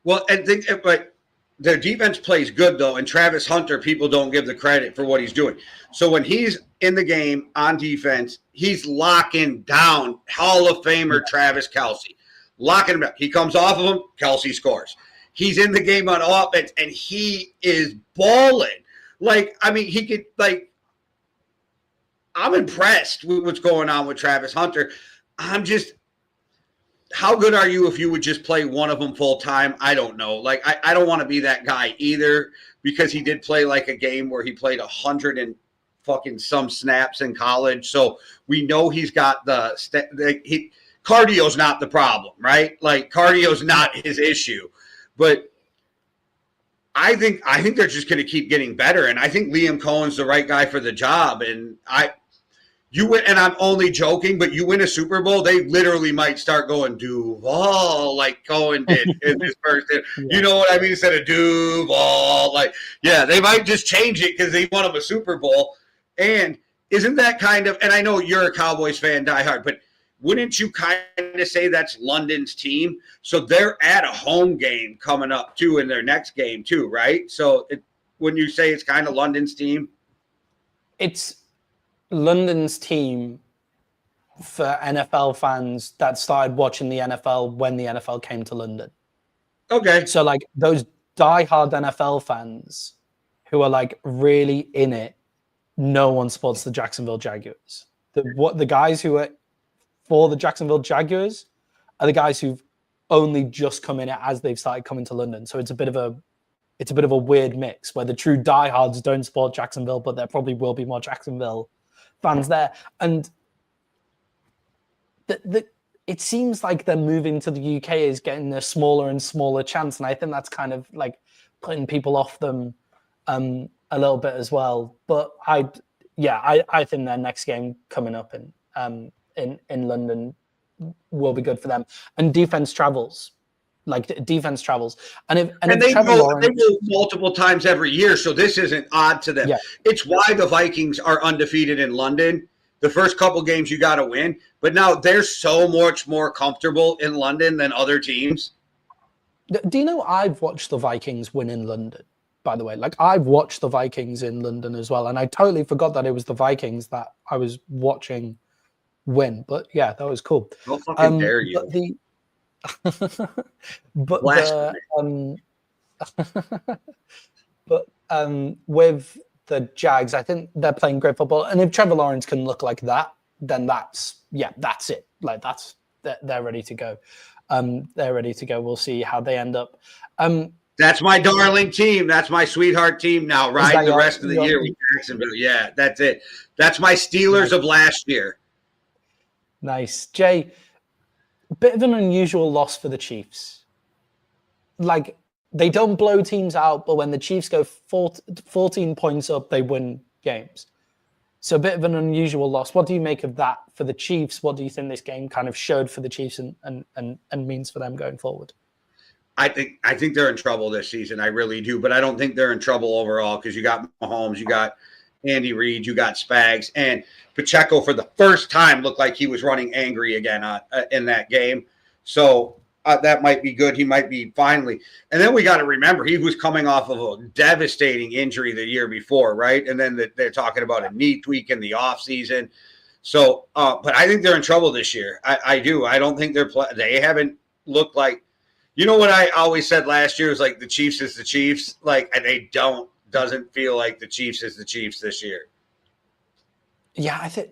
Speaker 1: Well, I think but their defense plays good though, and Travis Hunter, people don't give the credit for what he's doing. So when he's in the game on defense, he's locking down Hall of Famer Travis Kelce, locking him down. He comes off of him, Kelce scores. He's in the game on offense, and he is balling. Like, I mean, he could I'm impressed with what's going on with Travis Hunter. How good are you if you would just play one of them full time? I don't know. Like, I don't want to be that guy either, because he did play like a game where he played 100 and fucking some snaps in college. So we know he's got cardio's not the problem, right? Like, cardio's not his issue. But I think they're just going to keep getting better. And I think Liam Cohen's the right guy for the job. And you win, and I'm only joking, but you win a Super Bowl, they literally might start going Duval like Cohen did in his first. You know what I mean? Instead of Duval, they might just change it because they won him a Super Bowl. And isn't that kind of? And I know you're a Cowboys fan, diehard, but wouldn't you kind of say that's London's team? So they're at a home game coming up too in their next game too, right? So wouldn't you say it's kind of London's team?
Speaker 2: It's London's team for NFL fans that started watching the NFL when the NFL came to London. Okay. So like those diehard NFL fans who are like really in it, no one supports the Jacksonville Jaguars. The guys who are for the Jacksonville Jaguars are the guys who've only just come in as they've started coming to London. So it's a bit of a weird mix where the true diehards don't support Jacksonville, but there probably will be more Jacksonville fans there. And it seems like they're moving to the UK is getting a smaller and smaller chance. And I think that's kind of like putting people off them a little bit as well. But I think their next game coming up in London will be good for them. And defense travels. And they go
Speaker 1: multiple times every year, so this isn't odd to them. Yeah. It's why the Vikings are undefeated in London. The first couple games you got to win, but now they're so much more comfortable in London than other teams.
Speaker 2: Do you know I've watched the Vikings win in London, by the way? Like, I've watched the Vikings in London as well, and I totally forgot that it was the Vikings that I was watching win. But yeah, that was cool.
Speaker 1: How fucking dare you?
Speaker 2: But with the Jags, I think they're playing great football. And if Trevor Lawrence can look like that, then that's it. Like they're ready to go. They're ready to go. We'll see how they end up.
Speaker 1: That's my darling team. That's my sweetheart team now, right? The rest of the year with Jacksonville. Yeah, that's it. That's my Steelers of last year.
Speaker 2: Nice. Jay, a bit of an unusual loss for the Chiefs. Like, they don't blow teams out, but when the Chiefs go 14 points up, they win games. So a bit of an unusual loss. What do you make of that for the Chiefs? What do you think this game kind of showed for the Chiefs and means for them going forward?
Speaker 1: I think they're in trouble this season. I really do, but I don't think they're in trouble overall because you got Mahomes, you got Andy Reid, you got Spags, and Pacheco for the first time looked like he was running angry again in that game. So that might be good. He might be finally. And then we got to remember he was coming off of a devastating injury the year before, right? And then they're talking about a knee tweak in the offseason. So, but I think they're in trouble this year. I do. I don't think they haven't looked like, you know what I always said last year was like the Chiefs is the Chiefs. Like, and they doesn't feel like the Chiefs is the Chiefs this year.
Speaker 2: Yeah, I think.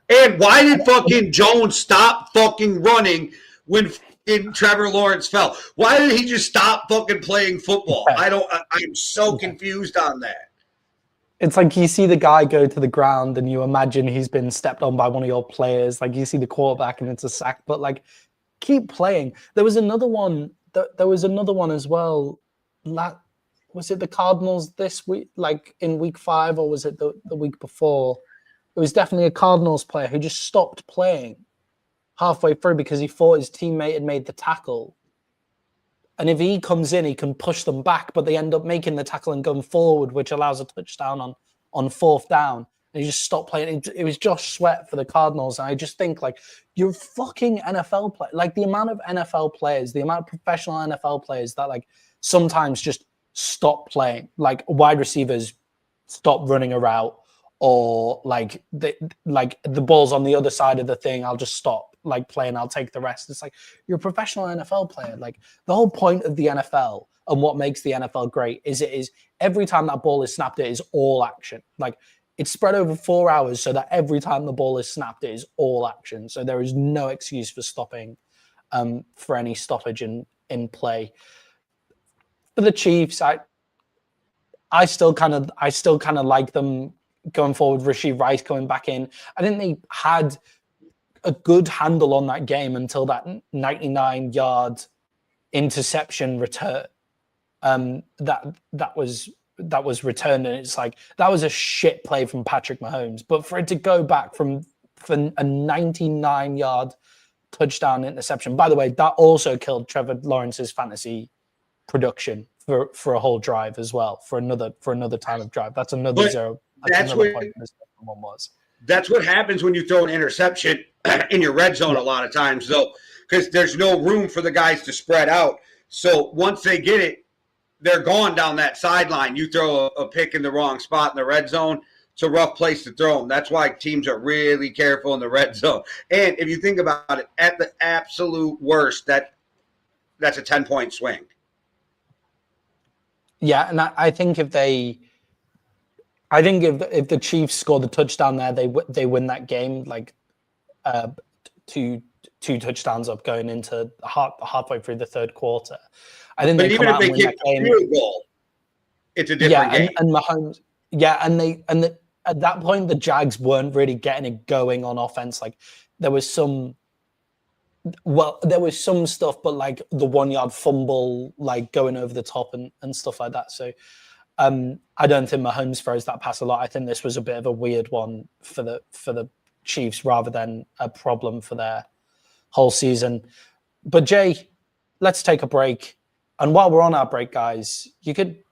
Speaker 1: And why did fucking Jones stop fucking running when Trevor Lawrence fell? Why did he just stop fucking playing football? I'm so confused on that.
Speaker 2: It's like you see the guy go to the ground and you imagine he's been stepped on by one of your players. Like you see the quarterback and it's a sack, but like keep playing. There was another one. There was another one as well. Was it the Cardinals this week, like in week 5, or was it the week before? It was definitely a Cardinals player who just stopped playing halfway through because he thought his teammate had made the tackle. And if he comes in, he can push them back, but they end up making the tackle and going forward, which allows a touchdown on 4th down. And he just stopped playing. It was Josh Sweat for the Cardinals. And I just think, like, you're fucking NFL players. Like, the amount of NFL players, the amount of professional NFL players that, like, sometimes just stop playing. Like, wide receivers stop running a route, or, like, the ball's on the other side of the thing. I'll just stop. Like playing, I'll take the rest. It's like you're a professional NFL player. Like the whole point of the NFL and what makes the NFL great is it is every time that ball is snapped, it is all action. Like it's spread over 4 hours so that every time the ball is snapped, it is all action. So there is no excuse for stopping, for any stoppage in play. For the Chiefs, I still kind of like them going forward. Rashee Rice coming back in. I think they had a good handle on that game until that 99-yard interception return. That was returned, and it's like that was a shit play from Patrick Mahomes. But for it to go back for a 99-yard touchdown interception, by the way, that also killed Trevor Lawrence's fantasy production for a whole drive as well, for another time of drive. That's another zero. That's another point this one was.
Speaker 1: That's what happens when you throw an interception in your red zone a lot of times, though, because there's no room for the guys to spread out. So once they get it, they're gone down that sideline. You throw a pick in the wrong spot in the red zone, it's a rough place to throw them. That's why teams are really careful in the red zone. And if you think about it, at the absolute worst, that's a 10-point swing.
Speaker 2: Yeah, and I think if the Chiefs score the touchdown there, they win that game. Like two touchdowns up going into halfway through the third quarter. I think. But they even if they kick a field goal,
Speaker 1: it's a different game.
Speaker 2: And Mahomes. Yeah, at that point the Jags weren't really getting it going on offense. Like there was some stuff, but like the 1-yard fumble, like going over the top and stuff like that. So. I don't think Mahomes throws that pass a lot. I think this was a bit of a weird one for the Chiefs rather than a problem for their whole season. But Jay, let's take a break. And while we're on our break, guys, you could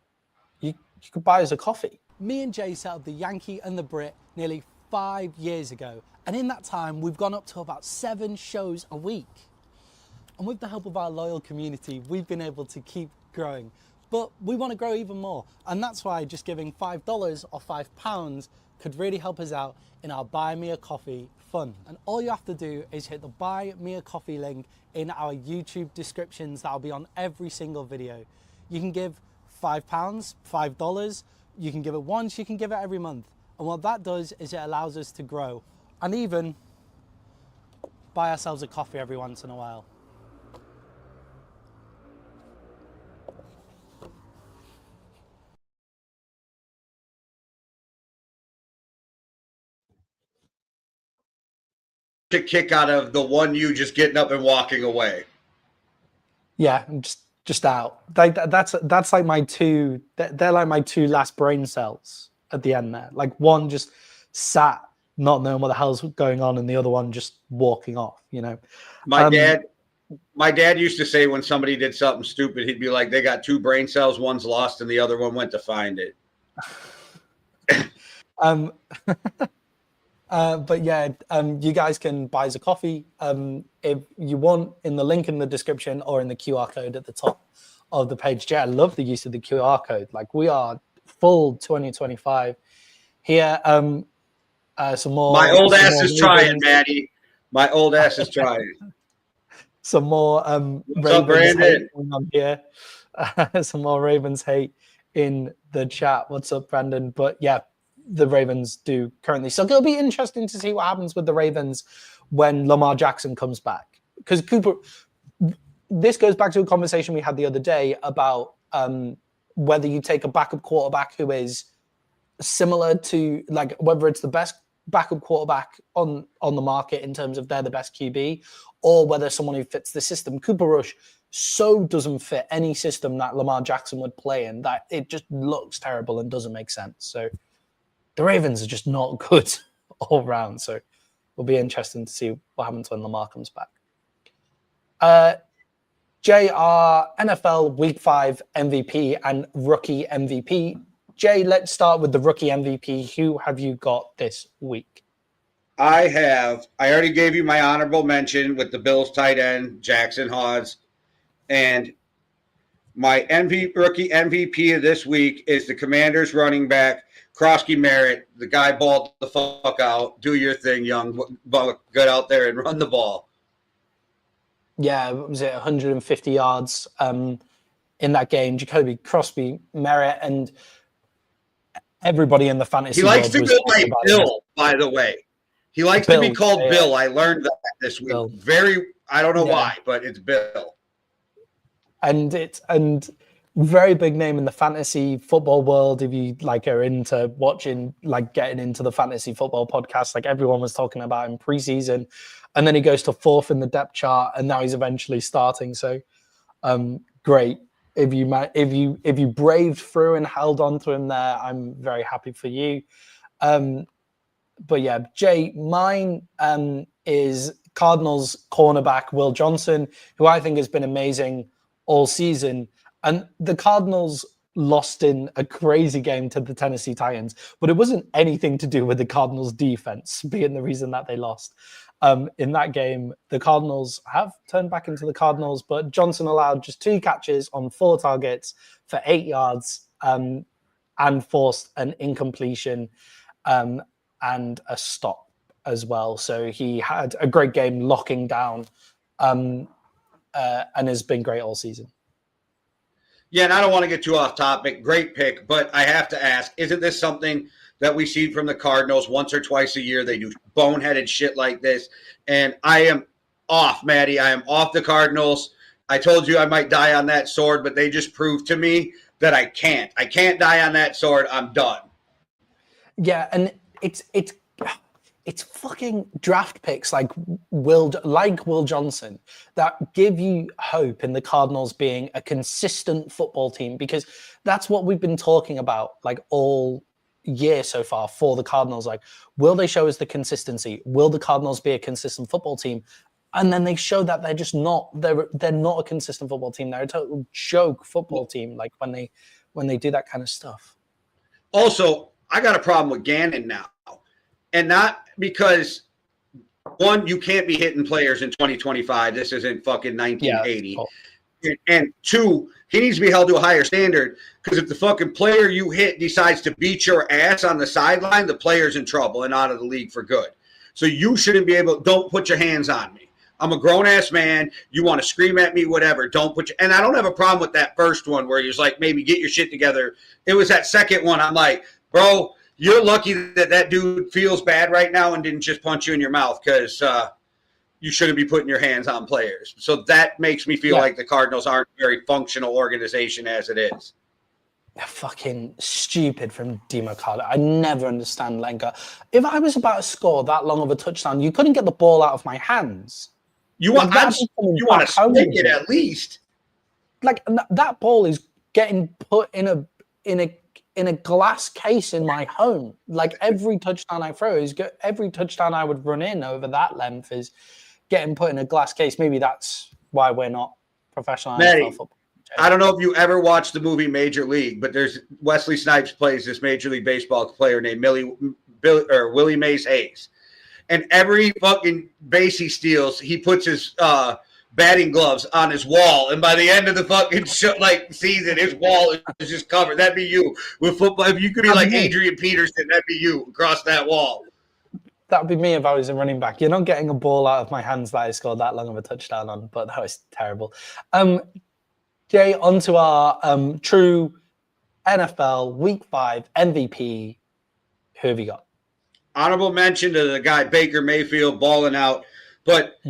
Speaker 2: buy us a coffee. Me and Jay set up the Yankee and the Brit nearly 5 years ago. And in that time, we've gone up to about 7 shows a week. And with the help of our loyal community, we've been able to keep growing. But we want to grow even more. And that's why just giving $5 or £5 could really help us out in our Buy Me a Coffee fund. And all you have to do is hit the Buy Me a Coffee link in our YouTube descriptions. That'll be on every single video. You can give £5, $5. You can give it once, you can give it every month. And what that does is it allows us to grow and even buy ourselves a coffee every once in a while.
Speaker 1: A kick out of the one you just getting up and walking away.
Speaker 2: Yeah, I'm just out. That's like my two. They're like my 2 last brain cells at the end there. Like one just sat, not knowing what the hell's going on, and the other one just walking off. You know,
Speaker 1: my dad used to say when somebody did something stupid, he'd be like, "They got 2 brain cells. One's lost, and the other one went to find it."
Speaker 2: But yeah, you guys can buy us a coffee if you want in the link in the description or in the QR code at the top of the page. Yeah, I love the use of the QR code. Like we are full 2025 here. Some more.
Speaker 1: My old ass is trying, Maddie. My old ass is trying.
Speaker 2: Some more
Speaker 1: What's up, Brandon?
Speaker 2: On here. Some more Ravens hate in the chat. What's up, Brandon? But yeah. The Ravens do currently. So it'll be interesting to see what happens with the Ravens when Lamar Jackson comes back. Because Cooper, this goes back to a conversation we had the other day about whether you take a backup quarterback who is similar to like whether it's the best backup quarterback on the market in terms of they're the best QB, or whether someone who fits the system. Cooper Rush so doesn't fit any system that Lamar Jackson would play in that it just looks terrible and doesn't make sense. So the Ravens are just not good all round. So it'll be interesting to see what happens when Lamar comes back. JR, NFL Week 5 MVP and Rookie MVP. Jay, let's start with the Rookie MVP. Who have you got this week?
Speaker 1: I already gave you my honorable mention with the Bills tight end, Jackson Hodge. And my rookie MVP of this week is the Commanders running back, Krosky Merritt. The guy balled the fuck out. Do your thing, young buck. Get out there and run the ball.
Speaker 2: Yeah, was it 150 yards in that game? Jacoby Crosby, Merritt, and everybody in the fantasy.
Speaker 1: He likes to go by Bill, by the way. He likes to be called Bill. I learned that this week. Bill. I don't know why, but it's Bill.
Speaker 2: And very big name in the fantasy football world. If you like are into watching, like getting into the fantasy football podcast, like everyone was talking about in preseason, and then he goes to 4th in the depth chart, and now he's eventually starting. So, great. If you braved through and held on to him there, I'm very happy for you. But yeah, Jay, mine is Cardinals cornerback Will Johnson, who I think has been amazing all season. And the Cardinals lost in a crazy game to the Tennessee Titans, but it wasn't anything to do with the Cardinals defense being the reason that they lost. In that game, the Cardinals have turned back into the Cardinals, but Johnson allowed just 2 catches on 4 targets for 8 yards and forced an incompletion and a stop as well. So he had a great game locking down and has been great all season.
Speaker 1: Yeah, and I don't want to get too off topic. Great pick, but I have to ask, isn't this something that we see from the Cardinals once or twice a year? They do boneheaded shit like this. And I am off, Maddie. I am off the Cardinals. I told you I might die on that sword, but they just proved to me that I can't. I can't die on that sword. I'm done.
Speaker 2: Yeah, and it's fucking draft picks like Will Johnson that give you hope in the Cardinals being a consistent football team, because that's what we've been talking about like all year so far for the Cardinals. Like, will they show us the consistency? Will the Cardinals be a consistent football team? And then they show that they're just not. They're not a consistent football team. They're a total joke football team. Like when they do that kind of stuff.
Speaker 1: Also, I got a problem with Gannon now. And not because, one, you can't be hitting players in 2025. This isn't fucking 1980. Yeah. And 2, he needs to be held to a higher standard, because if the fucking player you hit decides to beat your ass on the sideline, the player's in trouble and out of the league for good. So you shouldn't be able – don't put your hands on me. I'm a grown-ass man. You want to scream at me, whatever. Don't put your – and I don't have a problem with that first one where he was like, maybe get your shit together. It was that second one. I'm like, bro – you're lucky that dude feels bad right now and didn't just punch you in your mouth, because you shouldn't be putting your hands on players. So that makes me feel like the Cardinals aren't a very functional organization as it is.
Speaker 2: They're fucking stupid from DeMarcado. I never understand Lenka. If I was about to score that long of a touchdown, you couldn't get the ball out of my hands.
Speaker 1: You want to spike it at least.
Speaker 2: Like that ball is getting put in a glass case in my home. Like every touchdown I throw every touchdown I would run in over that length is getting put in a glass case. Maybe that's why we're not professional NFL football.
Speaker 1: I don't know if you ever watched the movie Major League, but there's Wesley Snipes plays this Major League Baseball player named Willie Mays Hayes. And every fucking base he steals, he puts his batting gloves on his wall, and by the end of the fucking season, his wall is just covered. That'd be you with football. If you could be like Adrian Peterson, that'd be you across that wall.
Speaker 2: That'd be me if I was a running back. You're not getting a ball out of my hands that I scored that long of a touchdown on, but that was terrible. Jay, onto our true NFL Week 5 MVP. Who have you got?
Speaker 1: Honorable mention to the guy Baker Mayfield balling out, but.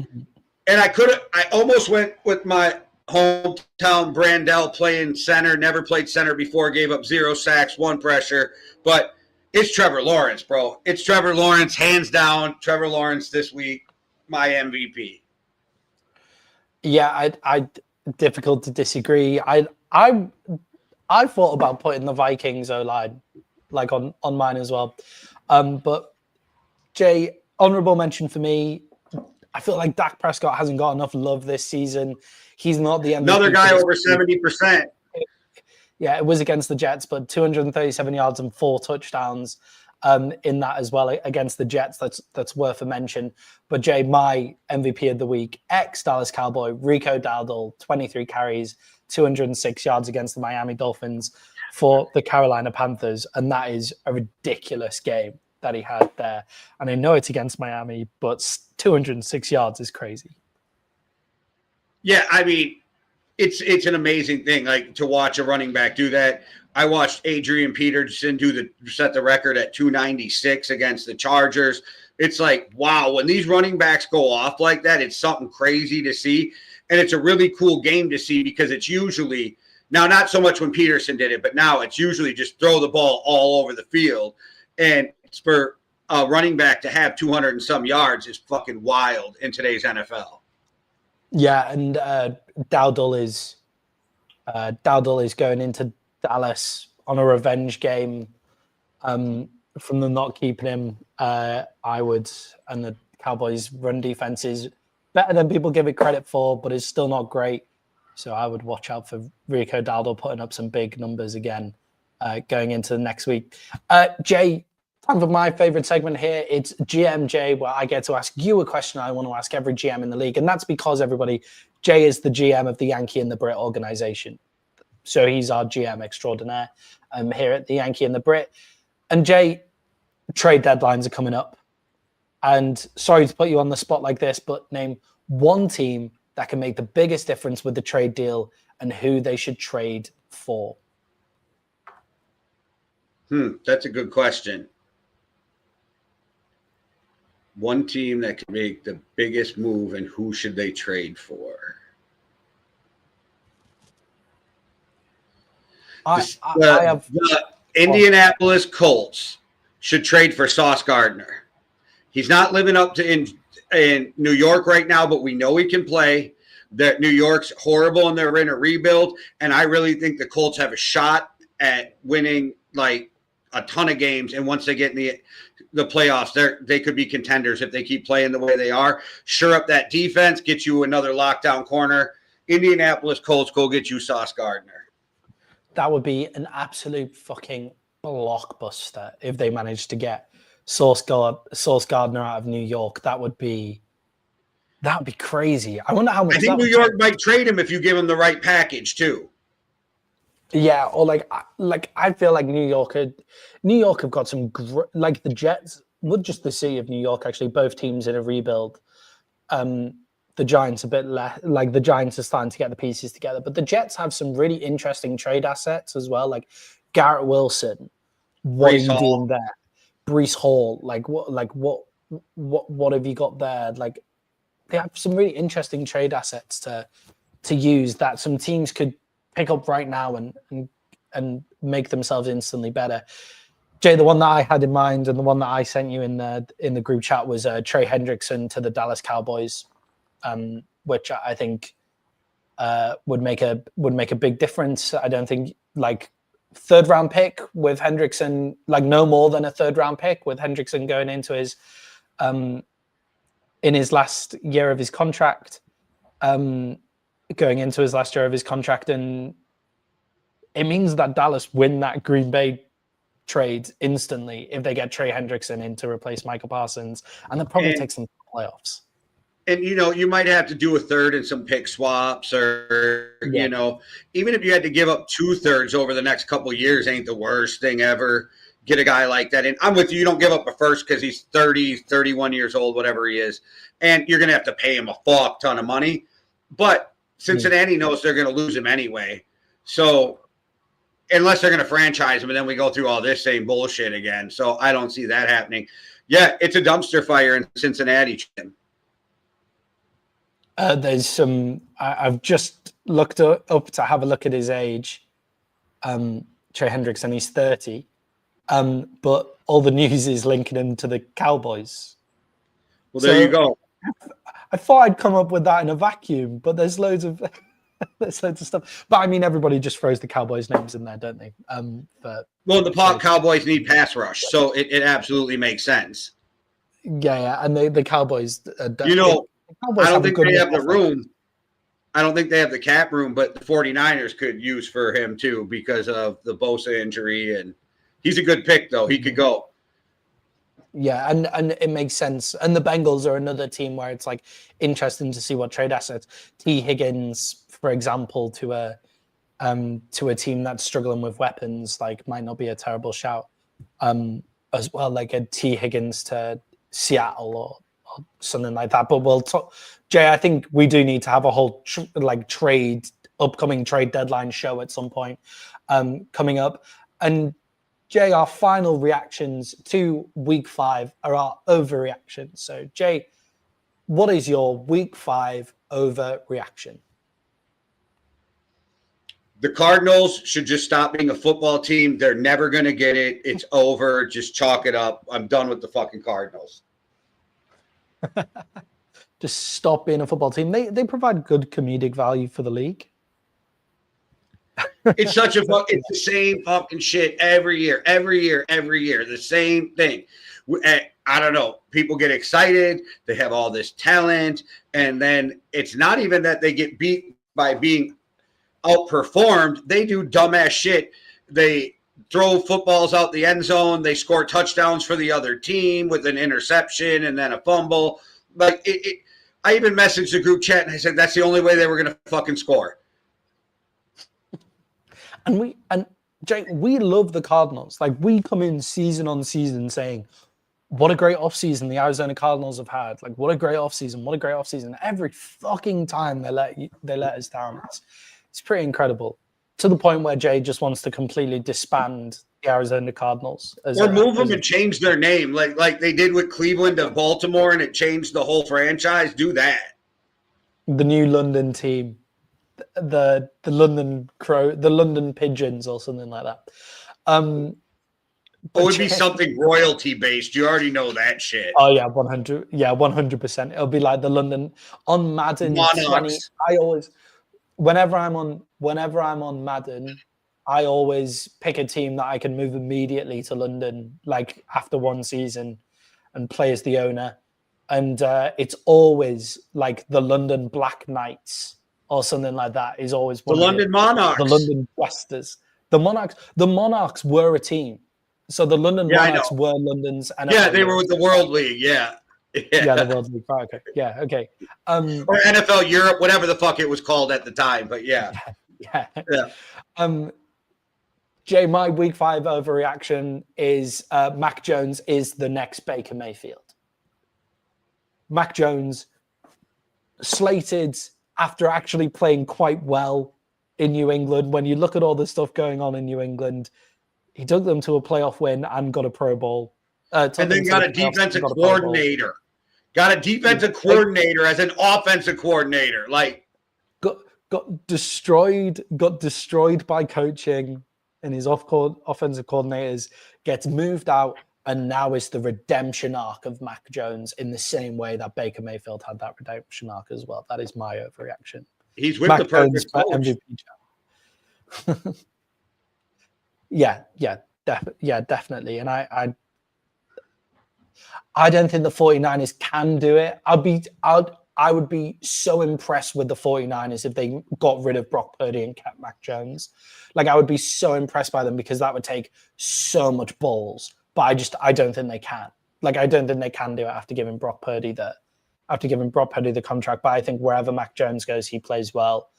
Speaker 1: And I almost went with my hometown Brandell playing center, never played center before, gave up 0 sacks, 1 pressure. But It's Trevor Lawrence, bro. It's Trevor Lawrence, hands down. Trevor Lawrence this week, my MVP.
Speaker 2: Yeah, I difficult to disagree. I thought about putting the Vikings O-line like on mine as well. But Jay, honorable mention for me. I feel like Dak Prescott hasn't got enough love this season. He's not the MVP.
Speaker 1: Another guy over 70%.
Speaker 2: Yeah, it was against the Jets, but 237 yards and 4 touchdowns in that as well against the Jets. That's worth a mention. But Jay, my MVP of the week, ex-Dallas Cowboy, Rico Dowdle, 23 carries, 206 yards against the Miami Dolphins for the Carolina Panthers. And that is a ridiculous game that he had there. And I know it's against Miami, but 206 yards is crazy.
Speaker 1: Yeah, I mean, it's an amazing thing, like to watch a running back do that. I watched Adrian Peterson set the record at 296 against the Chargers. It's like, wow, when these running backs go off like that, it's something crazy to see. And it's a really cool game to see because it's usually, now not so much when Peterson did it, but now it's usually just throw the ball all over the field. And for a running back to have 200 and some yards is fucking wild in today's NFL.
Speaker 2: Yeah, and Dowdle is going into Dallas on a revenge game from them not keeping him. And the Cowboys' run defense is better than people give it credit for, but it's still not great. So I would watch out for Rico Dowdle putting up some big numbers again going into the next week. Jay, time for my favorite segment here. It's GMJ, where I get to ask you a question I want to ask every GM in the league. And that's because Jay is the GM of the Yankee and the Brit organization. So he's our GM extraordinaire here at the Yankee and the Brit. And Jay, trade deadlines are coming up. And sorry to put you on the spot like this, but name one team that can make the biggest difference with the trade deal and who they should trade for.
Speaker 1: That's a good question. One team that can make the biggest move and who should they trade for? The Indianapolis Colts should trade for Sauce Gardner. He's not living up to in New York right now, but we know he can play. New York's horrible and they're in a rebuild. And I really think the Colts have a shot at winning like a ton of games. And once they get in the playoffs, they could be contenders if they keep playing the way they are. Sure up that defense, get you another lockdown corner. Indianapolis Colts, go get you Sauce Gardner.
Speaker 2: That would be an absolute fucking blockbuster if they managed to get Sauce Gardner out of New York. That would be crazy. I wonder how much.
Speaker 1: I think New York might trade him if you give him the right package too.
Speaker 2: Yeah, or I feel like New York have got some like the Jets, not just the city of New York. Actually, both teams in a rebuild. The Giants a bit less. Like the Giants are starting to get the pieces together, but the Jets have some really interesting trade assets as well. Like Garrett Wilson, what Breece are you Hall. Doing there? Breece Hall, what have you got there? Like they have some really interesting trade assets to use that some teams could pick up right now and make themselves instantly better. Jay, the one that I had in mind and the one that I sent you in the group chat was Trey Hendrickson to the Dallas Cowboys, which I think would make a big difference. I don't think like third round pick with Hendrickson, like no more than a third round pick with Hendrickson going into his in his last year of his contract, and it means that Dallas win that Green Bay trade instantly if they get Trey Hendrickson in to replace Michael Parsons, and they'll probably take some playoffs.
Speaker 1: And, you might have to do a third and some pick swaps or, even if you had to give up 2/3 over the next couple of years, ain't the worst thing ever. Get a guy like that in. I'm with you. You don't give up a first because he's 30, 31 years old, whatever he is. And you're going to have to pay him a fuck ton of money. But Cincinnati knows they're going to lose him anyway. So unless they're going to franchise him, and then we go through all this same bullshit again. So I don't see that happening. Yeah, it's a dumpster fire in Cincinnati.
Speaker 2: There's some. I've just looked up to have a look at his age. Trey Hendrickson, he's 30. But all the news is linking him to the Cowboys.
Speaker 1: Well, there you go.
Speaker 2: I thought I'd come up with that in a vacuum, but there's loads of stuff. But I mean, everybody just throws the Cowboys names in there, don't they?
Speaker 1: Well, the Cowboys need pass rush, so it absolutely makes sense.
Speaker 2: Yeah, and the Cowboys.
Speaker 1: I don't think they have the room. I don't think they have the cap room, but the 49ers could use for him too because of the Bosa injury, and he's a good pick though. He could go.
Speaker 2: Yeah, and it makes sense. And the Bengals are another team where it's like interesting to see what trade assets. T. Higgins, for example, to a team that's struggling with weapons, like might not be a terrible shout. As well, like a T. Higgins to Seattle or something like that. But we'll talk. Jay, I think we do need to have a whole upcoming trade deadline show at some point coming up. And Jay, our final reactions to week 5 are our overreactions. So, Jay, what is your week 5 overreaction?
Speaker 1: The Cardinals should just stop being a football team. They're never going to get it. It's over. Just chalk it up. I'm done with the fucking Cardinals.
Speaker 2: Just stop being a football team. They provide good comedic value for the league.
Speaker 1: It's the same fucking shit every year, the same thing. I don't know. People get excited. They have all this talent. And then it's not even that they get beat by being outperformed. They do dumbass shit. They throw footballs out the end zone. They score touchdowns for the other team with an interception and then a fumble. Like I even messaged the group chat and I said, that's the only way they were going to fucking score.
Speaker 2: And Jake, we love the Cardinals. Like we come in season on season saying, what a great offseason the Arizona Cardinals have had. Like what a great offseason. Every fucking time they let us down. It's pretty incredible. To the point where Jay just wants to completely disband the Arizona Cardinals.
Speaker 1: Or move them and change their name like they did with Cleveland to Baltimore and it changed the whole franchise. Do that.
Speaker 2: The new London team. The London Pigeons or something like that.
Speaker 1: It would be something royalty based. You already know that shit.
Speaker 2: Oh yeah, 100. Yeah, 100%. It'll be like the London on Madden 20. I always, whenever I'm on Madden, I always pick a team that I can move immediately to London, like after one season, and play as the owner. And it's always like the London Black Knights. Or something like that is always
Speaker 1: the London Monarchs.
Speaker 2: The London Westers. The Monarchs were a team. So the London Monarchs were London's.
Speaker 1: Yeah, they were with the World League. Yeah,
Speaker 2: the World League. Oh, okay. Yeah, okay.
Speaker 1: Or NFL Europe, whatever the fuck it was called at the time. But yeah.
Speaker 2: Jay, my week 5 overreaction is Mac Jones is the next Baker Mayfield. Mac Jones slated after actually playing quite well in New England. When you look at all the stuff going on in New England, he took them to a playoff win and got a Pro Bowl.
Speaker 1: And then got a defensive coordinator. Got a defensive coordinator as an offensive coordinator. Like
Speaker 2: got destroyed by coaching, and his offensive coordinators gets moved out. And now is the redemption arc of Mac Jones in the same way that Baker Mayfield had that redemption arc as well. That is my overreaction.
Speaker 1: He's with Mac the perfect coach.
Speaker 2: MVP. Yeah, definitely. And I don't think the 49ers can do it. I would be so impressed with the 49ers if they got rid of Brock Purdy and kept Mac Jones. Like I would be so impressed by them because that would take so much balls. But I don't think they can. Like I don't think they can do it after giving Brock Purdy the contract. But I think wherever Mac Jones goes, he plays well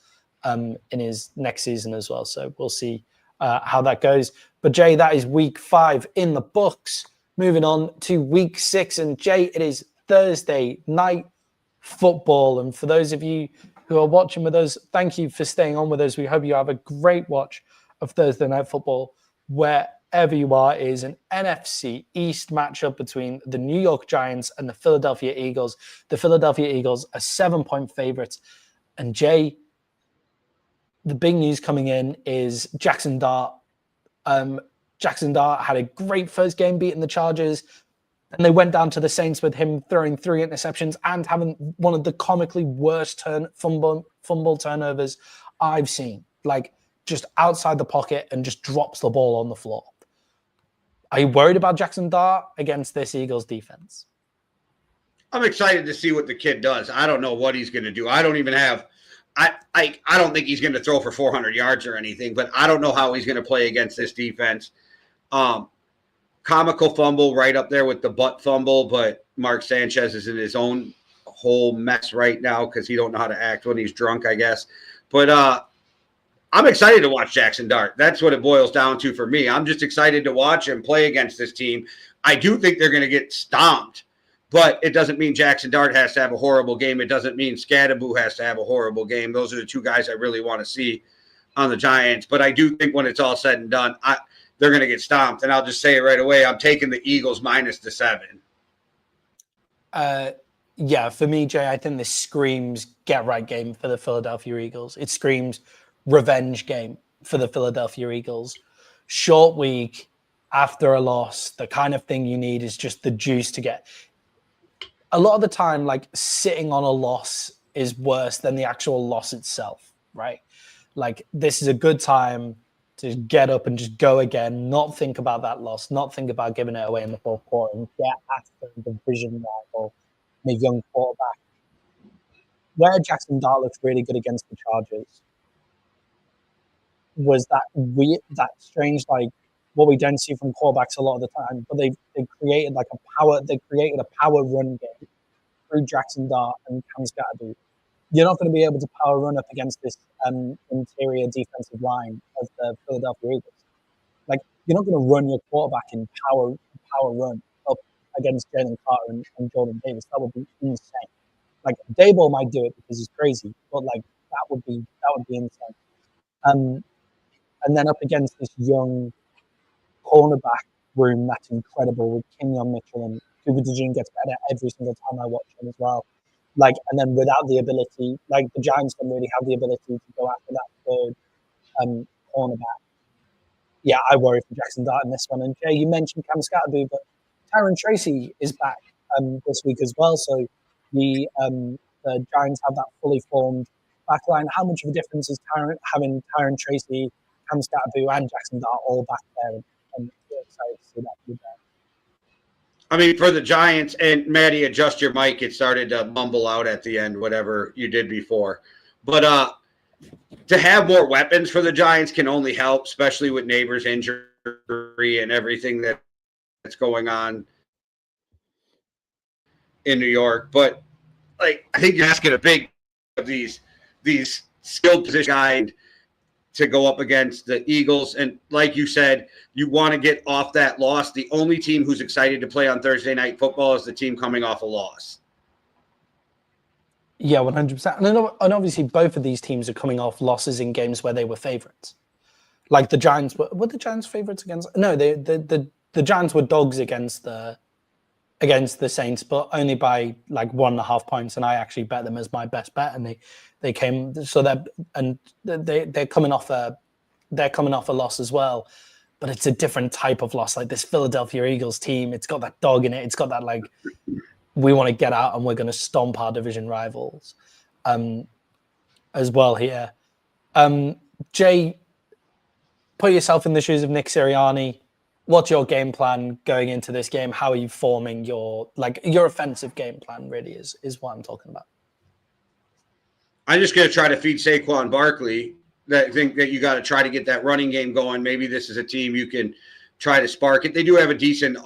Speaker 2: in his next season as well. So we'll see how that goes. But Jay, that is week 5 in the books. Moving on to week 6, and Jay, it is Thursday night football. And for those of you who are watching with us, thank you for staying on with us. We hope you have a great watch of Thursday night football. Wherever you are, is an NFC East matchup between the New York Giants and the Philadelphia Eagles. The Philadelphia Eagles are 7-point favorites. And Jay, the big news coming in is Jackson Dart Jackson Dart had a great first game beating the Chargers. And they went down to the Saints with him throwing 3 interceptions and having one of the comically worst fumble turnovers I've seen. Like, just outside the pocket and just drops the ball on the floor. Are you worried about Jackson Dart against this Eagles defense?
Speaker 1: I'm excited to see what the kid does. I don't know what he's going to do. I don't even have I don't think he's going to throw for 400 yards or anything, but I don't know how he's going to play against this defense. Comical fumble right up there with the butt fumble, but Mark Sanchez is in his own whole mess right now because he don't know how to act when he's drunk, I guess. But I'm excited to watch Jackson Dart. That's what it boils down to for me. I'm just excited to watch him play against this team. I do think they're going to get stomped, but it doesn't mean Jackson Dart has to have a horrible game. It doesn't mean Scadaboo has to have a horrible game. Those are the two guys I really want to see on the Giants. But I do think when it's all said and done, they're going to get stomped. And I'll just say it right away. I'm taking the Eagles minus the 7.
Speaker 2: Yeah, for me, Jay, I think this screams get-right game for the Philadelphia Eagles. It screams revenge game for the Philadelphia Eagles. Short week after a loss, the kind of thing you need is just the juice to get. A lot of the time, like, sitting on a loss is worse than the actual loss itself, right? Like, this is a good time to get up and just go again, not think about that loss, not think about giving it away in the fourth quarter, and get after the division rival, the young quarterback. Where Jackson Dart looked really good against the Chargers was that strange, like, what we don't see from quarterbacks a lot of the time, but they created a power run game through Jackson Dart and Cam Scatterby. You're not going to be able to power run up against this interior defensive line of the Philadelphia Eagles. Like, you're not going to run your quarterback in power run up against Jalen Carter and Jordan Davis. That would be insane. Like, Daboll might do it because he's crazy, but like that would be insane. And then up against this young cornerback room that's incredible with Kenyon Mitchell, and Cooper DeJean gets better every single time I watch him as well. Like, and then without the ability, like, the Giants don't really have the ability to go after that third cornerback. Yeah, I worry for Jackson Dart in this one. And Jay, you mentioned Cam Scatterby, but Tyron Tracy is back this week as well. So the Giants have that fully formed backline. How much of a difference is having Tyron Tracy, Cam Scatterby, and Jackson Dart all back there? And we're excited to see that be there.
Speaker 1: I mean, for the Giants, and Maddie, adjust your mic. It started to mumble out at the end, whatever you did before. But to have more weapons for the Giants can only help, especially with Neighbors' injury and everything that's going on in New York. But, like, I think you're asking a big of these skilled position guys to go up against the Eagles. And like you said, you want to get off that loss. The only team who's excited to play on Thursday Night Football is the team coming off a loss.
Speaker 2: Yeah, 100%. And obviously both of these teams are coming off losses in games where they were favorites. Like the Giants were the Giants favorites against? No, the Giants were dogs against the Saints, but only by like 1.5 points. And I actually bet them as my best bet, and they came so that, and they're coming off a loss as well, but it's a different type of loss. Like this Philadelphia Eagles team, it's got that dog in it. It's got that, like, we want to get out and we're going to stomp our division rivals, as well here. Jay, put yourself in the shoes of Nick Sirianni. What's your game plan going into this game? How are you forming your offensive game plan? Really is what I'm talking about.
Speaker 1: I'm just going to try to feed Saquon Barkley. I think that you got to try to get that running game going. Maybe this is a team you can try to spark it. They do have a decent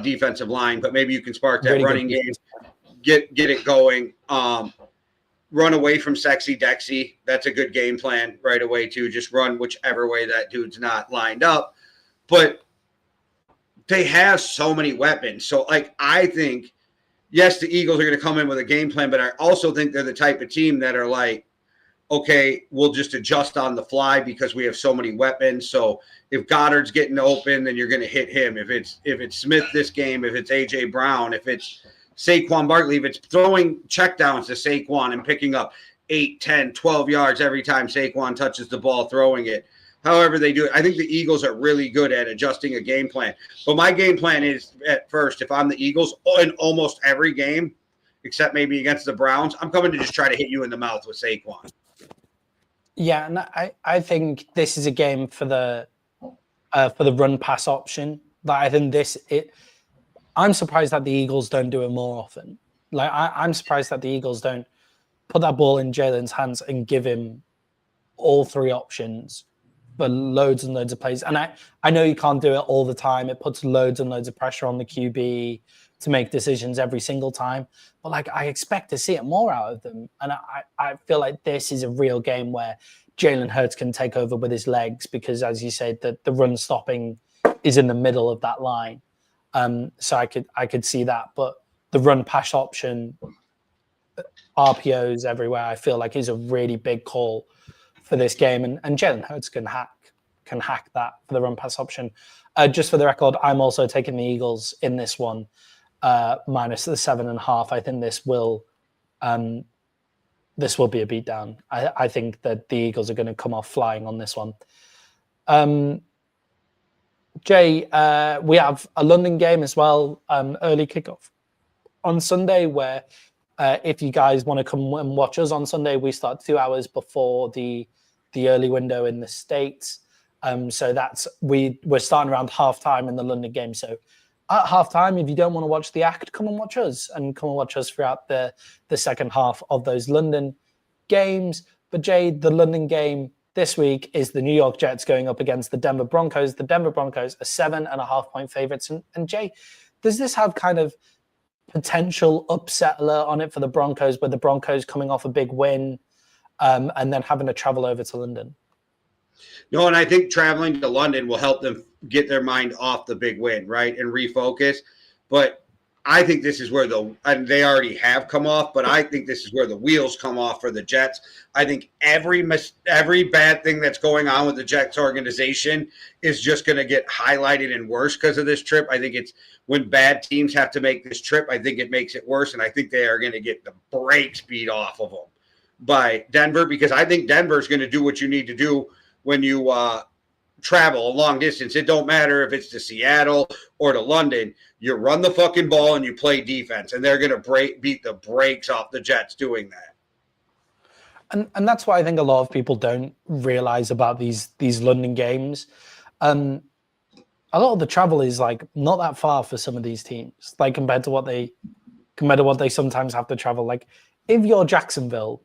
Speaker 1: defensive line, but maybe you can spark that really running game, get it going. Run away from Sexy Dexy. That's a good game plan right away too. Just run whichever way that dude's not lined up. But they have so many weapons. So, like, I think, yes, the Eagles are going to come in with a game plan, but I also think they're the type of team that are like, okay, we'll just adjust on the fly because we have so many weapons. So if Goddard's getting open, then you're going to hit him. If it's Smith this game, if it's A.J. Brown, if it's Saquon Barkley, if it's throwing checkdowns to Saquon and picking up 8, 10, 12 yards every time Saquon touches the ball, throwing it, however they do it. I think the Eagles are really good at adjusting a game plan. But my game plan is at first, if I'm the Eagles in almost every game, except maybe against the Browns, I'm coming to just try to hit you in the mouth with Saquon.
Speaker 2: Yeah, and I think this is a game for the run pass option. Like I think I'm surprised that the Eagles don't do it more often. Like I'm surprised that the Eagles don't put that ball in Jalen's hands and give him all three options for loads and loads of plays. And I know you can't do it all the time. It puts loads and loads of pressure on the QB to make decisions every single time. But like I expect to see it more out of them. And I feel like this is a real game where Jalen Hurts can take over with his legs because, as you said, the run stopping is in the middle of that line. So I could see that. But the run pass option, RPOs everywhere, I feel like is a really big call for this game. And Jalen Hurts can hack that for the run pass option. Just for the record, I'm also taking the Eagles in this one, minus the 7.5. I think this will be a beatdown. I think that the Eagles are going to come off flying on this one. Jay, we have a London game as well, early kickoff on Sunday, where if you guys want to come and watch us on Sunday, we start 2 hours before the early window in the States. So we're starting around halftime in the London game. So at halftime, if you don't want to watch the act, come and watch us throughout the second half of those London games. But Jay, the London game this week is the New York Jets going up against the Denver Broncos. The Denver Broncos are 7.5-point favorites. And Jay, does this have kind of potential upset alert on it for the Broncos, with the Broncos coming off a big win and then having to travel over to London?
Speaker 1: No, and I think traveling to London will help them get their mind off the big win, right, and refocus. But I think this is where and they already have come off, but I think this is where the wheels come off for the Jets. I think every bad thing that's going on with the Jets organization is just going to get highlighted and worse because of this trip. I think it's when bad teams have to make this trip, I think it makes it worse, and I think they are going to get the brakes beat off of them by Denver, because I think Denver is going to do what you need to do when you travel a long distance. It don't matter if it's to Seattle or to London. You run the fucking ball and you play defense, and they're going to beat the brakes off the Jets doing that.
Speaker 2: And that's why I think a lot of people don't realize about these London games. A lot of the travel is like not that far for some of these teams, like compared to what they sometimes have to travel. Like if you're Jacksonville,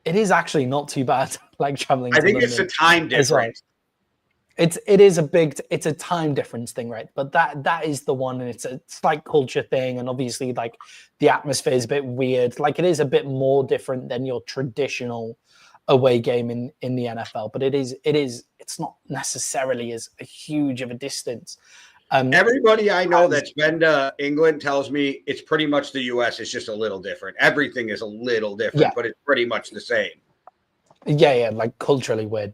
Speaker 2: it is actually not too bad, like traveling.
Speaker 1: I think it's a time difference.
Speaker 2: It's a time difference thing, right? But that is the one, and it's a slight culture thing, and obviously like the atmosphere is a bit weird. Like it is a bit more different than your traditional away game in the NFL, but it's not necessarily as a huge of a distance.
Speaker 1: Everybody I know that's been to England tells me it's pretty much the US. It's just a little different. Everything is a little different, but it's pretty much the same.
Speaker 2: Yeah, like culturally weird.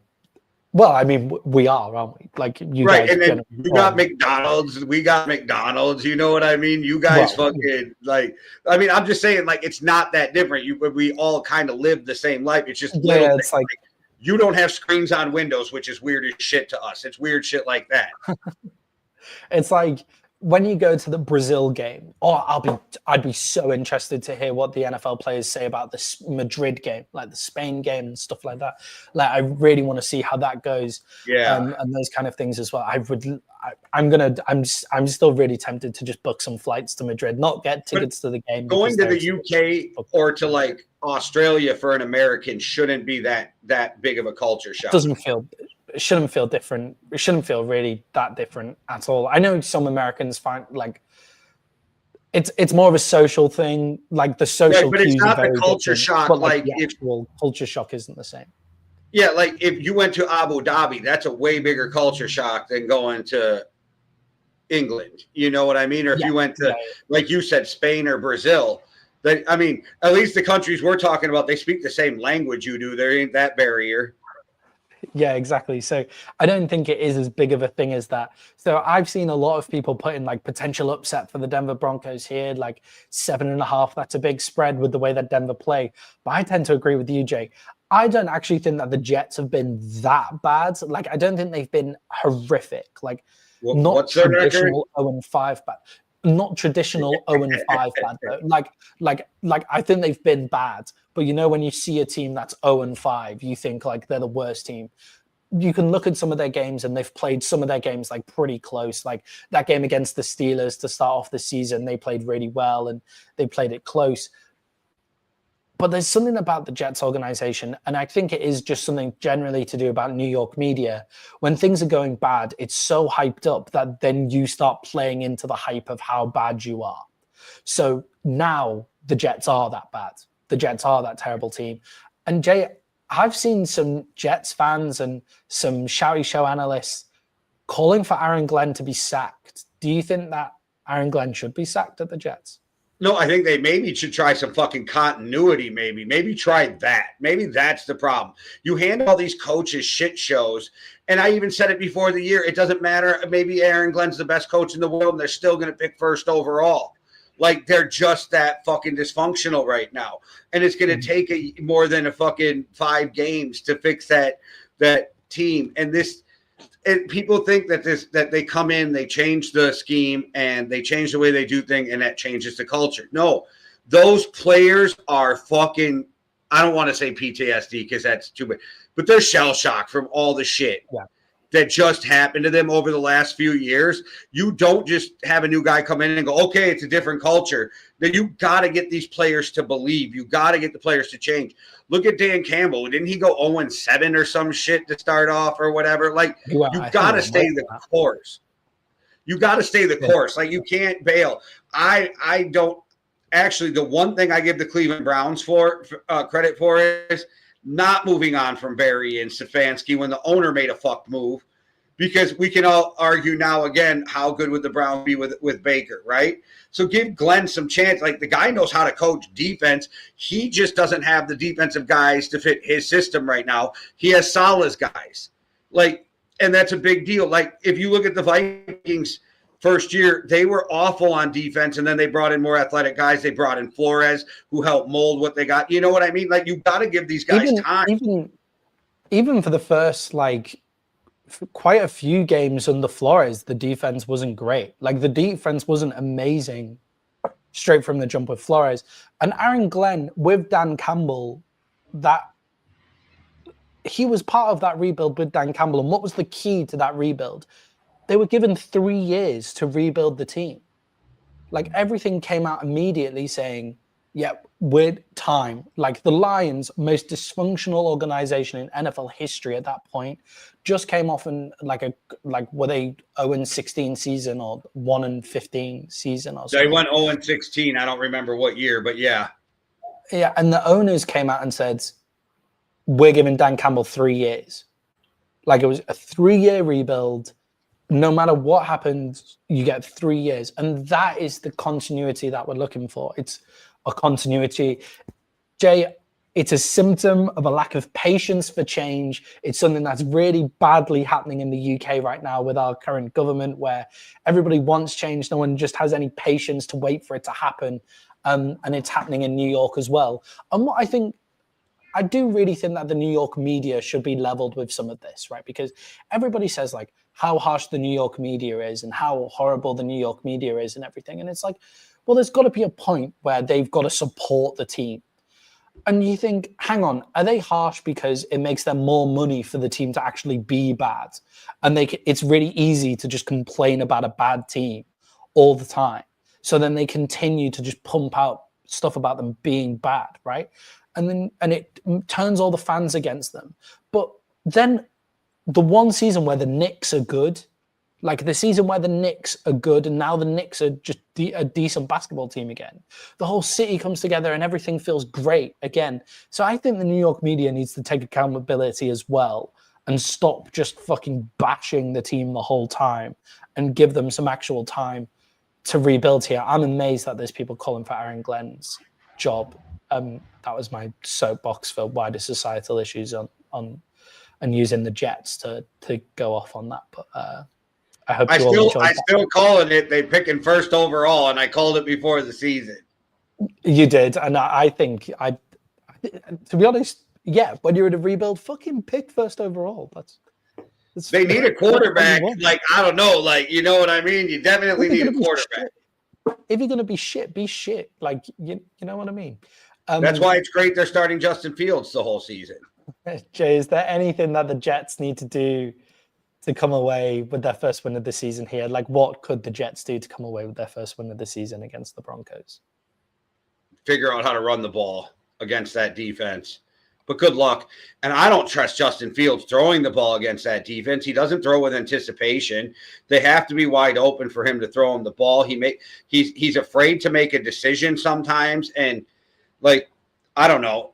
Speaker 2: Well, I mean, we are, aren't we? Like you
Speaker 1: right,
Speaker 2: guys.
Speaker 1: And then you got McDonald's. We got McDonald's. You know what I mean? You guys fucking like. I mean, I'm just saying, like, it's not that different. We all kind of live the same life. It's just little things. Like you don't have screens on windows, which is weird as shit to us. It's weird shit like that.
Speaker 2: It's like when you go to the Brazil game, I'd be so interested to hear what the NFL players say about the Madrid game, like the Spain game and stuff like that. Like I really want to see how that goes.
Speaker 1: Yeah.
Speaker 2: And those kind of things as well. I'm still really tempted to just book some flights to Madrid, not get tickets to the game.
Speaker 1: Going to the UK or to like Australia for an American shouldn't be that big of a culture shock.
Speaker 2: It shouldn't feel different. It shouldn't feel really that different at all. I know some Americans find like it's more of a social thing, like the social.
Speaker 1: But it's not the culture shock.
Speaker 2: But like the actual culture shock isn't the same.
Speaker 1: Yeah, like if you went to Abu Dhabi, that's a way bigger culture shock than going to England. You know what I mean? Or if you went to, like you said, Spain or Brazil. I mean, at least the countries we're talking about, they speak the same language you do. There ain't that barrier.
Speaker 2: Yeah, exactly. So I don't think it is as big of a thing as that. So I've seen a lot of people put in like potential upset for the Denver Broncos here, like 7.5. That's a big spread with the way that Denver play. But I tend to agree with you, Jay. I don't actually think that the Jets have been that bad. Like, I don't think they've been horrific. Like, not
Speaker 1: What's their record?
Speaker 2: traditional 0-5 bad. Not traditional 0-5 bad. Though. Like I think they've been bad. But you know, when you see a team that's 0-5, you think like they're the worst team. You can look at some of their games, and they've played some of their games like pretty close. Like that game against the Steelers to start off the season, they played really well and they played it close. But there's something about the Jets organization, and I think it is just something generally to do about New York media. When things are going bad, it's so hyped up that then you start playing into the hype of how bad you are. So now the Jets are that bad. The Jets are that terrible team. And Jay, I've seen some Jets fans and some shouty show analysts calling for Aaron Glenn to be sacked. Do you think that Aaron Glenn should be sacked at the Jets?
Speaker 1: No, I think they maybe should try some fucking continuity. Maybe try that. Maybe that's the problem. You hand all these coaches shit shows, and I even said it before the year. It doesn't matter. Maybe Aaron Glenn's the best coach in the world, and they're still going to pick first overall. Like, they're just that fucking dysfunctional right now, and it's going to take more than a fucking 5 games to fix that team. And this. And people think that they come in, they change the scheme, and they change the way they do things, and that changes the culture. No, those players are fucking, I don't want to say PTSD because that's too big, but they're shell shocked from all the shit that just happened to them over the last few years. You don't just have a new guy come in and go, okay, it's a different culture. Then you got to get these players to believe. You got to get the players to change. Look at Dan Campbell. Didn't he go 0-7 or some shit to start off or whatever? Like, you got to stay the course. You got to stay the course. Like, you can't bail. I don't actually. The one thing I give the Cleveland Browns for credit for is not moving on from Barry and Stefanski when the owner made a fucked move, because we can all argue now again how good would the Browns be with Baker, right? So give Glenn some chance. Like, the guy knows how to coach defense. He just doesn't have the defensive guys to fit his system right now. He has Salah's guys. Like, and that's a big deal. Like, if you look at the Vikings first year, they were awful on defense, and then they brought in more athletic guys. They brought in Flores, who helped mold what they got. You know what I mean? Like, you got to give these guys time.
Speaker 2: Even for the first, like, quite a few games under Flores, the defense wasn't great. Like, the defense wasn't amazing straight from the jump with Flores. And Aaron Glenn with Dan Campbell, that he was part of that rebuild with Dan Campbell. And what was the key to that rebuild? They were given 3 years to rebuild the team. Like, everything came out immediately saying, yeah, with time. Like, the Lions, most dysfunctional organization in NFL history at that point, just came off in were they 0-16 season or 1-15 season or something?
Speaker 1: They went 0-16. I don't remember what year, but yeah.
Speaker 2: Yeah, and the owners came out and said, we're giving Dan Campbell 3 years. Like, it was a 3-year rebuild. No matter what happened, you get 3 years. And that is the continuity that we're looking for. It's a continuity. Jay, it's a symptom of a lack of patience for change. It's something that's really badly happening in the UK right now with our current government, where everybody wants change. No one just has any patience to wait for it to happen. And it's happening in New York as well. And what I do really think that the New York media should be leveled with some of this, right? Because everybody says, like, how harsh the New York media is and how horrible the New York media is and everything. And it's like, well, there's got to be a point where they've got to support the team. And you think, hang on, are they harsh because it makes them more money for the team to actually be bad? And it's really easy to just complain about a bad team all the time. So then they continue to just pump out stuff about them being bad, right? And it turns all the fans against them. But then the one season where the Knicks are good, like the season where the Knicks are good, and now the Knicks are just a decent basketball team again. The whole city comes together and everything feels great again. So I think the New York media needs to take accountability as well and stop just fucking bashing the team the whole time and give them some actual time to rebuild here. I'm amazed that there's people calling for Aaron Glenn's job. That was my soapbox for wider societal issues on and using the Jets to go off on that. But I hope I
Speaker 1: still calling it. They picking first overall, and I called it before the season.
Speaker 2: You did, and I think to be honest, Yeah, when you're in a rebuild, fucking pick first overall. That's
Speaker 1: they need a quarterback. Like, I don't know. Like, you know what I mean? You definitely need a quarterback.
Speaker 2: If you're going to be shit. Like, you know what I mean?
Speaker 1: That's why it's great they're starting Justin Fields the whole season.
Speaker 2: Jay, is there anything that the Jets need to do to come away with their first win of the season here? Like, what could the Jets do to come away with their first win of the season against the Broncos?
Speaker 1: Figure out how to run the ball against that defense. But good luck. And I don't trust Justin Fields throwing the ball against that defense. He doesn't throw with anticipation. They have to be wide open for him to throw him the ball. He's afraid to make a decision sometimes. And, like, I don't know.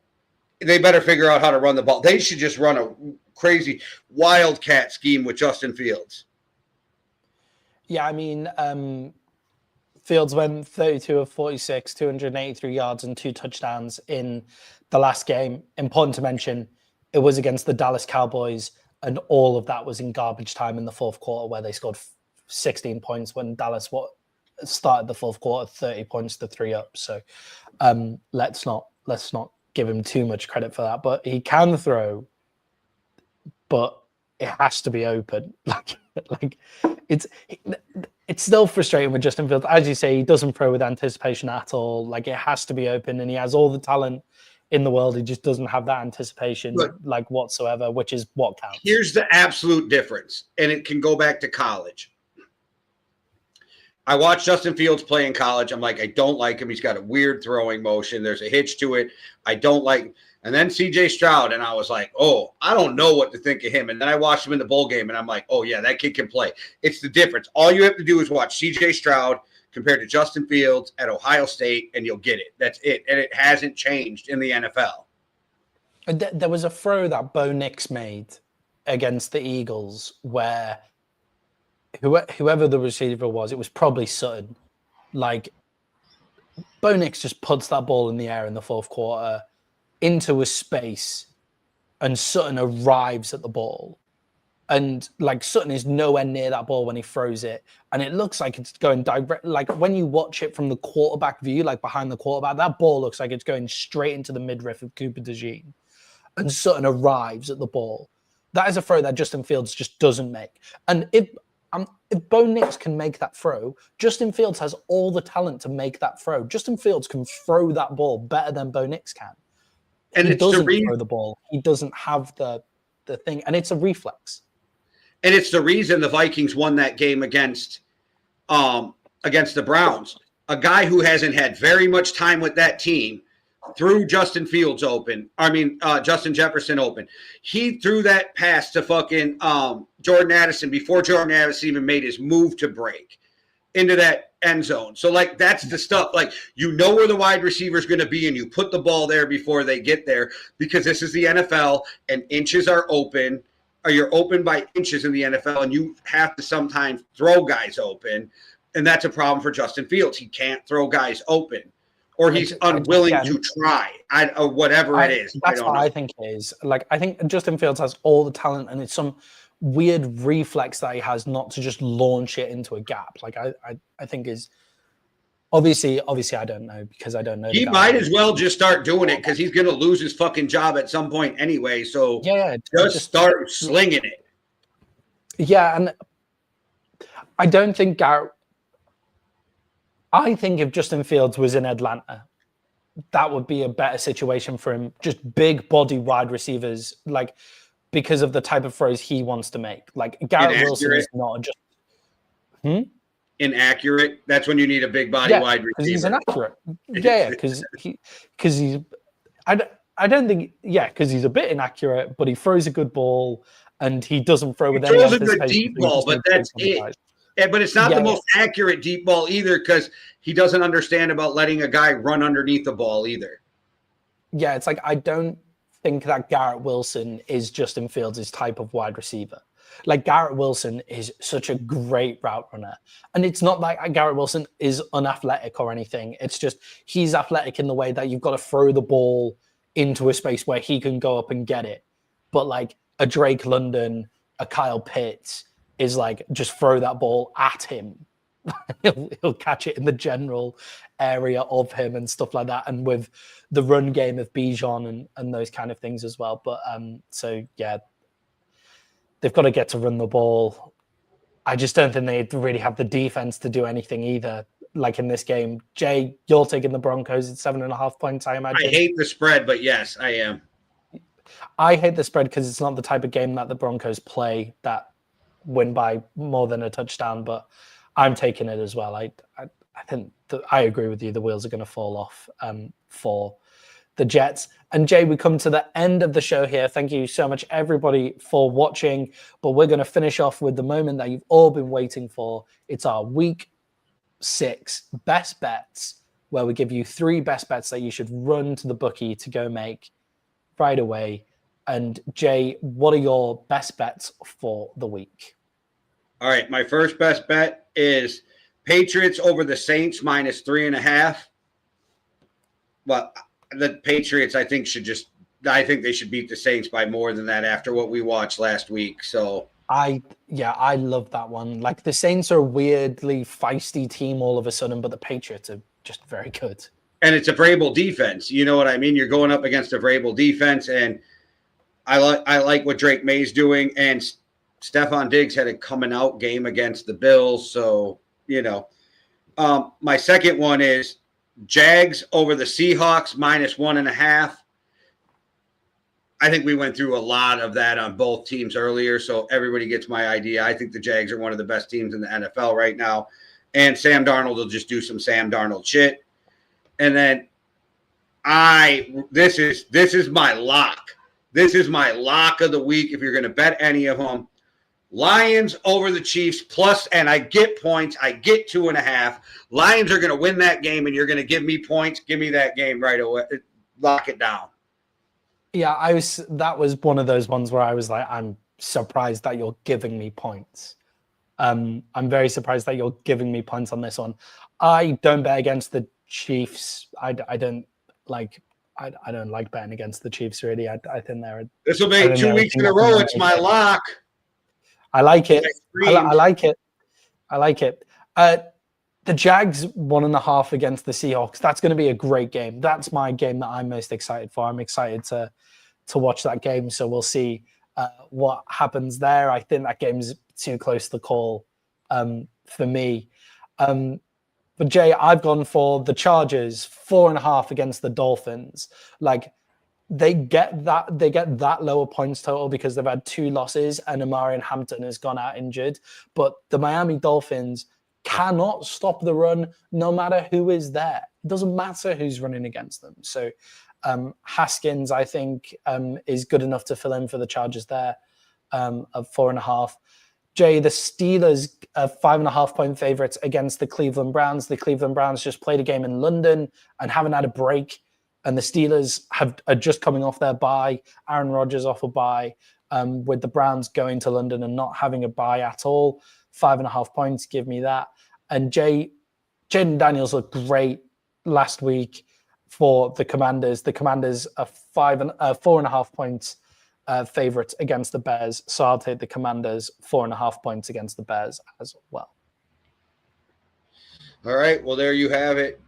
Speaker 1: They better figure out how to run the ball. They should just run a crazy wildcat scheme with Justin Fields.
Speaker 2: Yeah, I mean, Fields went 32 of 46, 283 yards and 2 touchdowns in the last game. Important to mention, it was against the Dallas Cowboys, and all of that was in garbage time in the fourth quarter, where they scored 16 points when Dallas started the fourth quarter 30 points to 3 up. So let's not give him too much credit for that. But he can throw, but it has to be open. Like it's still frustrating with Justin Fields. As you say, he doesn't throw with anticipation at all. Like, it has to be open, and he has all the talent in the world. He just doesn't have that anticipation, like, whatsoever, which is what counts.
Speaker 1: Here's the absolute difference, and it can go back to college. I watched Justin Fields play in college. I'm like, I don't like him. He's got a weird throwing motion. There's a hitch to it. I don't like. And then C.J. Stroud, and I was like, oh, I don't know what to think of him. And then I watched him in the bowl game, and I'm like, oh, yeah, that kid can play. It's the difference. All you have to do is watch C.J. Stroud compared to Justin Fields at Ohio State, and you'll get it. That's it. And it hasn't changed in the NFL.
Speaker 2: There was a throw that Bo Nix made against the Eagles where whoever the receiver was, it was probably Sutton. Like, Bo Nix just puts that ball in the air in the fourth quarter into a space, and Sutton arrives at the ball. And, like, Sutton is nowhere near that ball when he throws it. And it looks like it's going direct. Like, when you watch it from the quarterback view, like behind the quarterback, that ball looks like it's going straight into the midriff of Cooper DeJean. And Sutton arrives at the ball. That is a throw that Justin Fields just doesn't make. And if Bo Nix can make that throw, Justin Fields has all the talent to make that throw. Justin Fields can throw that ball better than Bo Nix can. And he doesn't throw the ball. He doesn't have the thing. And it's a reflex.
Speaker 1: And it's the reason the Vikings won that game against the Browns. A guy who hasn't had very much time with that team threw Justin Fields open. Justin Jefferson open. He threw that pass to fucking Jordan Addison before Jordan Addison even made his move to break into that end zone. So, like, that's the stuff. Like, you know where the wide receiver is going to be, and you put the ball there before they get there, because this is the NFL, and inches are open. Or you're open by inches in the NFL, and you have to sometimes throw guys open, and that's a problem for Justin Fields. He can't throw guys open, or he's unwilling to try, or whatever it is.
Speaker 2: That's what I think it is. Like, I think Justin Fields has all the talent, and it's some weird reflex that he has not to just launch it into a gap. Like, I think is obviously I don't know, because I don't know.
Speaker 1: He might as well just start doing it, because he's going to lose his fucking job at some point anyway. So just start slinging it.
Speaker 2: Yeah, and I don't think Garrett. I think if Justin Fields was in Atlanta, that would be a better situation for him. Just big body wide receivers, like, because of the type of throws he wants to make. Like, Garrett Wilson is not just
Speaker 1: inaccurate. That's when you need a big body wide receiver.
Speaker 2: Because he's inaccurate. Yeah, because he's. I don't think. Yeah, because he's a bit inaccurate, but he throws a good ball, and he doesn't throw with any
Speaker 1: anticipation. He throws a good deep ball, but that's it. Yeah, but it's not the most accurate deep ball either, because he doesn't understand about letting a guy run underneath the ball either.
Speaker 2: Yeah, it's like, I don't think that Garrett Wilson is Justin Fields' type of wide receiver. Like, Garrett Wilson is such a great route runner. And it's not like Garrett Wilson is unathletic or anything. It's just he's athletic in the way that you've got to throw the ball into a space where he can go up and get it. But, like, a Drake London, a Kyle Pitts is like, just throw that ball at him. he'll catch it in the general area of him and stuff like that, and with the run game of Bijan and those kind of things as well. But so yeah, they've got to get to run the ball. I just don't think they really have the defense to do anything either. Like in this game, Jay, you're taking the Broncos at 7.5 points, I imagine.
Speaker 1: I hate the spread, but yes, I am.
Speaker 2: I hate the spread because it's not the type of game that the Broncos play that win by more than a touchdown, but I'm taking it as well. I think that I agree with you. The wheels are going to fall off for the Jets. And Jay, we come to the end of the show here. Thank you so much, everybody, for watching. But we're going to finish off with the moment that you've all been waiting for. It's our Week 6 best bets, where we give you 3 best bets that you should run to the bookie to go make right away. And Jay, what are your best bets for the week?
Speaker 1: All right, my first best bet is Patriots over the Saints minus 3.5. Well, the Patriots, I think they should beat the Saints by more than that after what we watched last week. So
Speaker 2: I love that one. Like, the Saints are a weirdly feisty team all of a sudden, but the Patriots are just very good.
Speaker 1: And it's a Vrabel defense. You know what I mean? You're going up against a Vrabel defense, and I like what Drake Maye's doing. And Stephon Diggs had a coming out game against the Bills. So, you know, my second one is Jags over the Seahawks minus 1.5. I think we went through a lot of that on both teams earlier, so everybody gets my idea. I think the Jags are one of the best teams in the NFL right now, and Sam Darnold will just do some Sam Darnold shit. And then this is my lock. This is my lock of the week. If you're going to bet any of them, Lions over the Chiefs plus, and I get points. I get 2.5. Lions are going to win that game, and you're going to give me points. Give me that game right away. Lock it down.
Speaker 2: Yeah, that was one of those ones where I was like, I'm surprised that you're giving me points. I'm very surprised that you're giving me points on this one. I don't bet against the Chiefs. I don't like betting against the Chiefs, really. I think
Speaker 1: this will be 2 weeks in a row. It's my lock.
Speaker 2: I like it. I like it. I like it. The Jags 1.5 against the Seahawks. That's going to be a great game. That's my game that I'm most excited for. I'm excited to watch that game. So we'll see what happens there. I think that game's too close to call for me. But Jay, I've gone for the Chargers 4.5 against the Dolphins. Like, they get that lower points total because they've had 2 losses and Amari Hampton has gone out injured. But the Miami Dolphins cannot stop the run no matter who is there. It doesn't matter who's running against them. So Haskins, I think, is good enough to fill in for the Chargers there of 4.5. Jay, the Steelers are 5.5 point favorites against the Cleveland Browns. The Cleveland Browns just played a game in London and haven't had a break. And the Steelers are just coming off their bye. Aaron Rodgers off a bye, with the Browns going to London and not having a bye at all. 5.5 points, give me that. And Jaden Daniels looked great last week for the Commanders. The Commanders are 4.5 points favorites against the Bears. So I'll take the Commanders 4.5 points against the Bears as well.
Speaker 1: All right. Well, there you have it.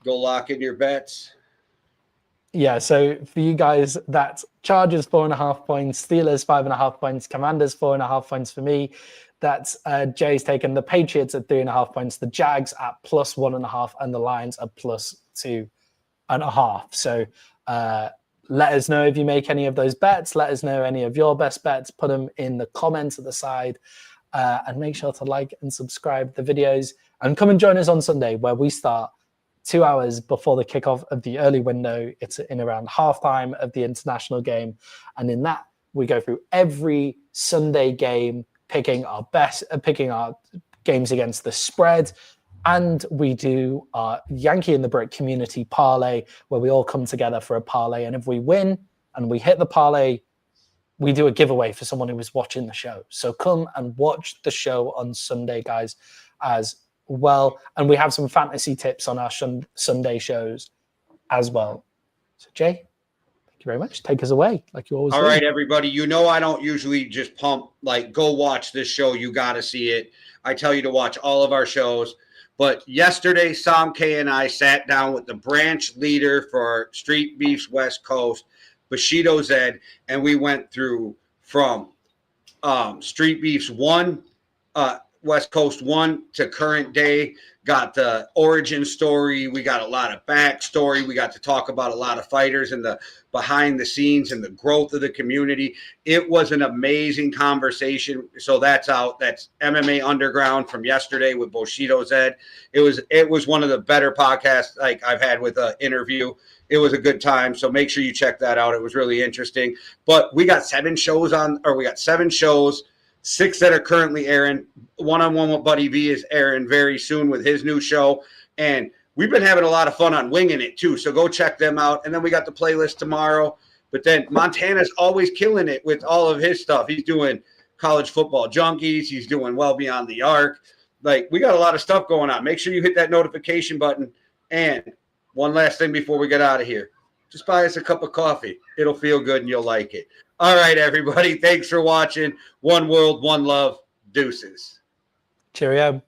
Speaker 1: Go lock in your bets.
Speaker 2: Yeah, so for you guys, that's Chargers 4.5 points, Steelers 5.5 points, Commanders 4.5 points for me. That's Jay's taken the Patriots at 3.5 points, the Jags at plus 1.5, and the Lions at plus 2.5. So let us know if you make any of those bets. Let us know any of your best bets. Put them in the comments at the side, and make sure to like and subscribe the videos. And come and join us on Sunday, where we start 2 hours before the kickoff of the early window. It's in around halftime of the international game. And in that, we go through every Sunday game, picking our games against the spread. And we do our Yankee in the Brick community parlay, where we all come together for a parlay. And if we win and we hit the parlay, we do a giveaway for someone who was watching the show. So come and watch the show on Sunday, guys, as well. And we have some fantasy tips on our Sunday shows as well. So Jay, you very much. Take us away, like you always do.
Speaker 1: All right, everybody. You know I don't usually just pump, like, go watch this show. You got to see it. I tell you to watch all of our shows. But yesterday, Sam K and I sat down with the branch leader for Street Beefs West Coast, Bushido Zed, and we went through from Street Beefs 1, West Coast 1 to current day. Got the origin story. We got a lot of backstory. We got to talk about a lot of fighters and the behind the scenes and the growth of the community. It was an amazing conversation. So that's out. That's MMA Underground from yesterday with Bushido Zed. It was one of the better podcasts like I've had with an interview. It was a good time. So make sure you check that out. It was really interesting. But we got 7 shows, 6 that are currently airing. One-on-one with Buddy V is airing very soon with his new show. And we've been having a lot of fun on Winging It, too. So go check them out. And then we got the playlist tomorrow. But then Montana's always killing it with all of his stuff. He's doing College Football Junkies. He's doing Well Beyond the Arc. Like, we got a lot of stuff going on. Make sure you hit that notification button. And one last thing before we get out of here. Just buy us a cup of coffee. It'll feel good and you'll like it. All right, everybody. Thanks for watching. One world, one love. Deuces.
Speaker 2: Cheerio.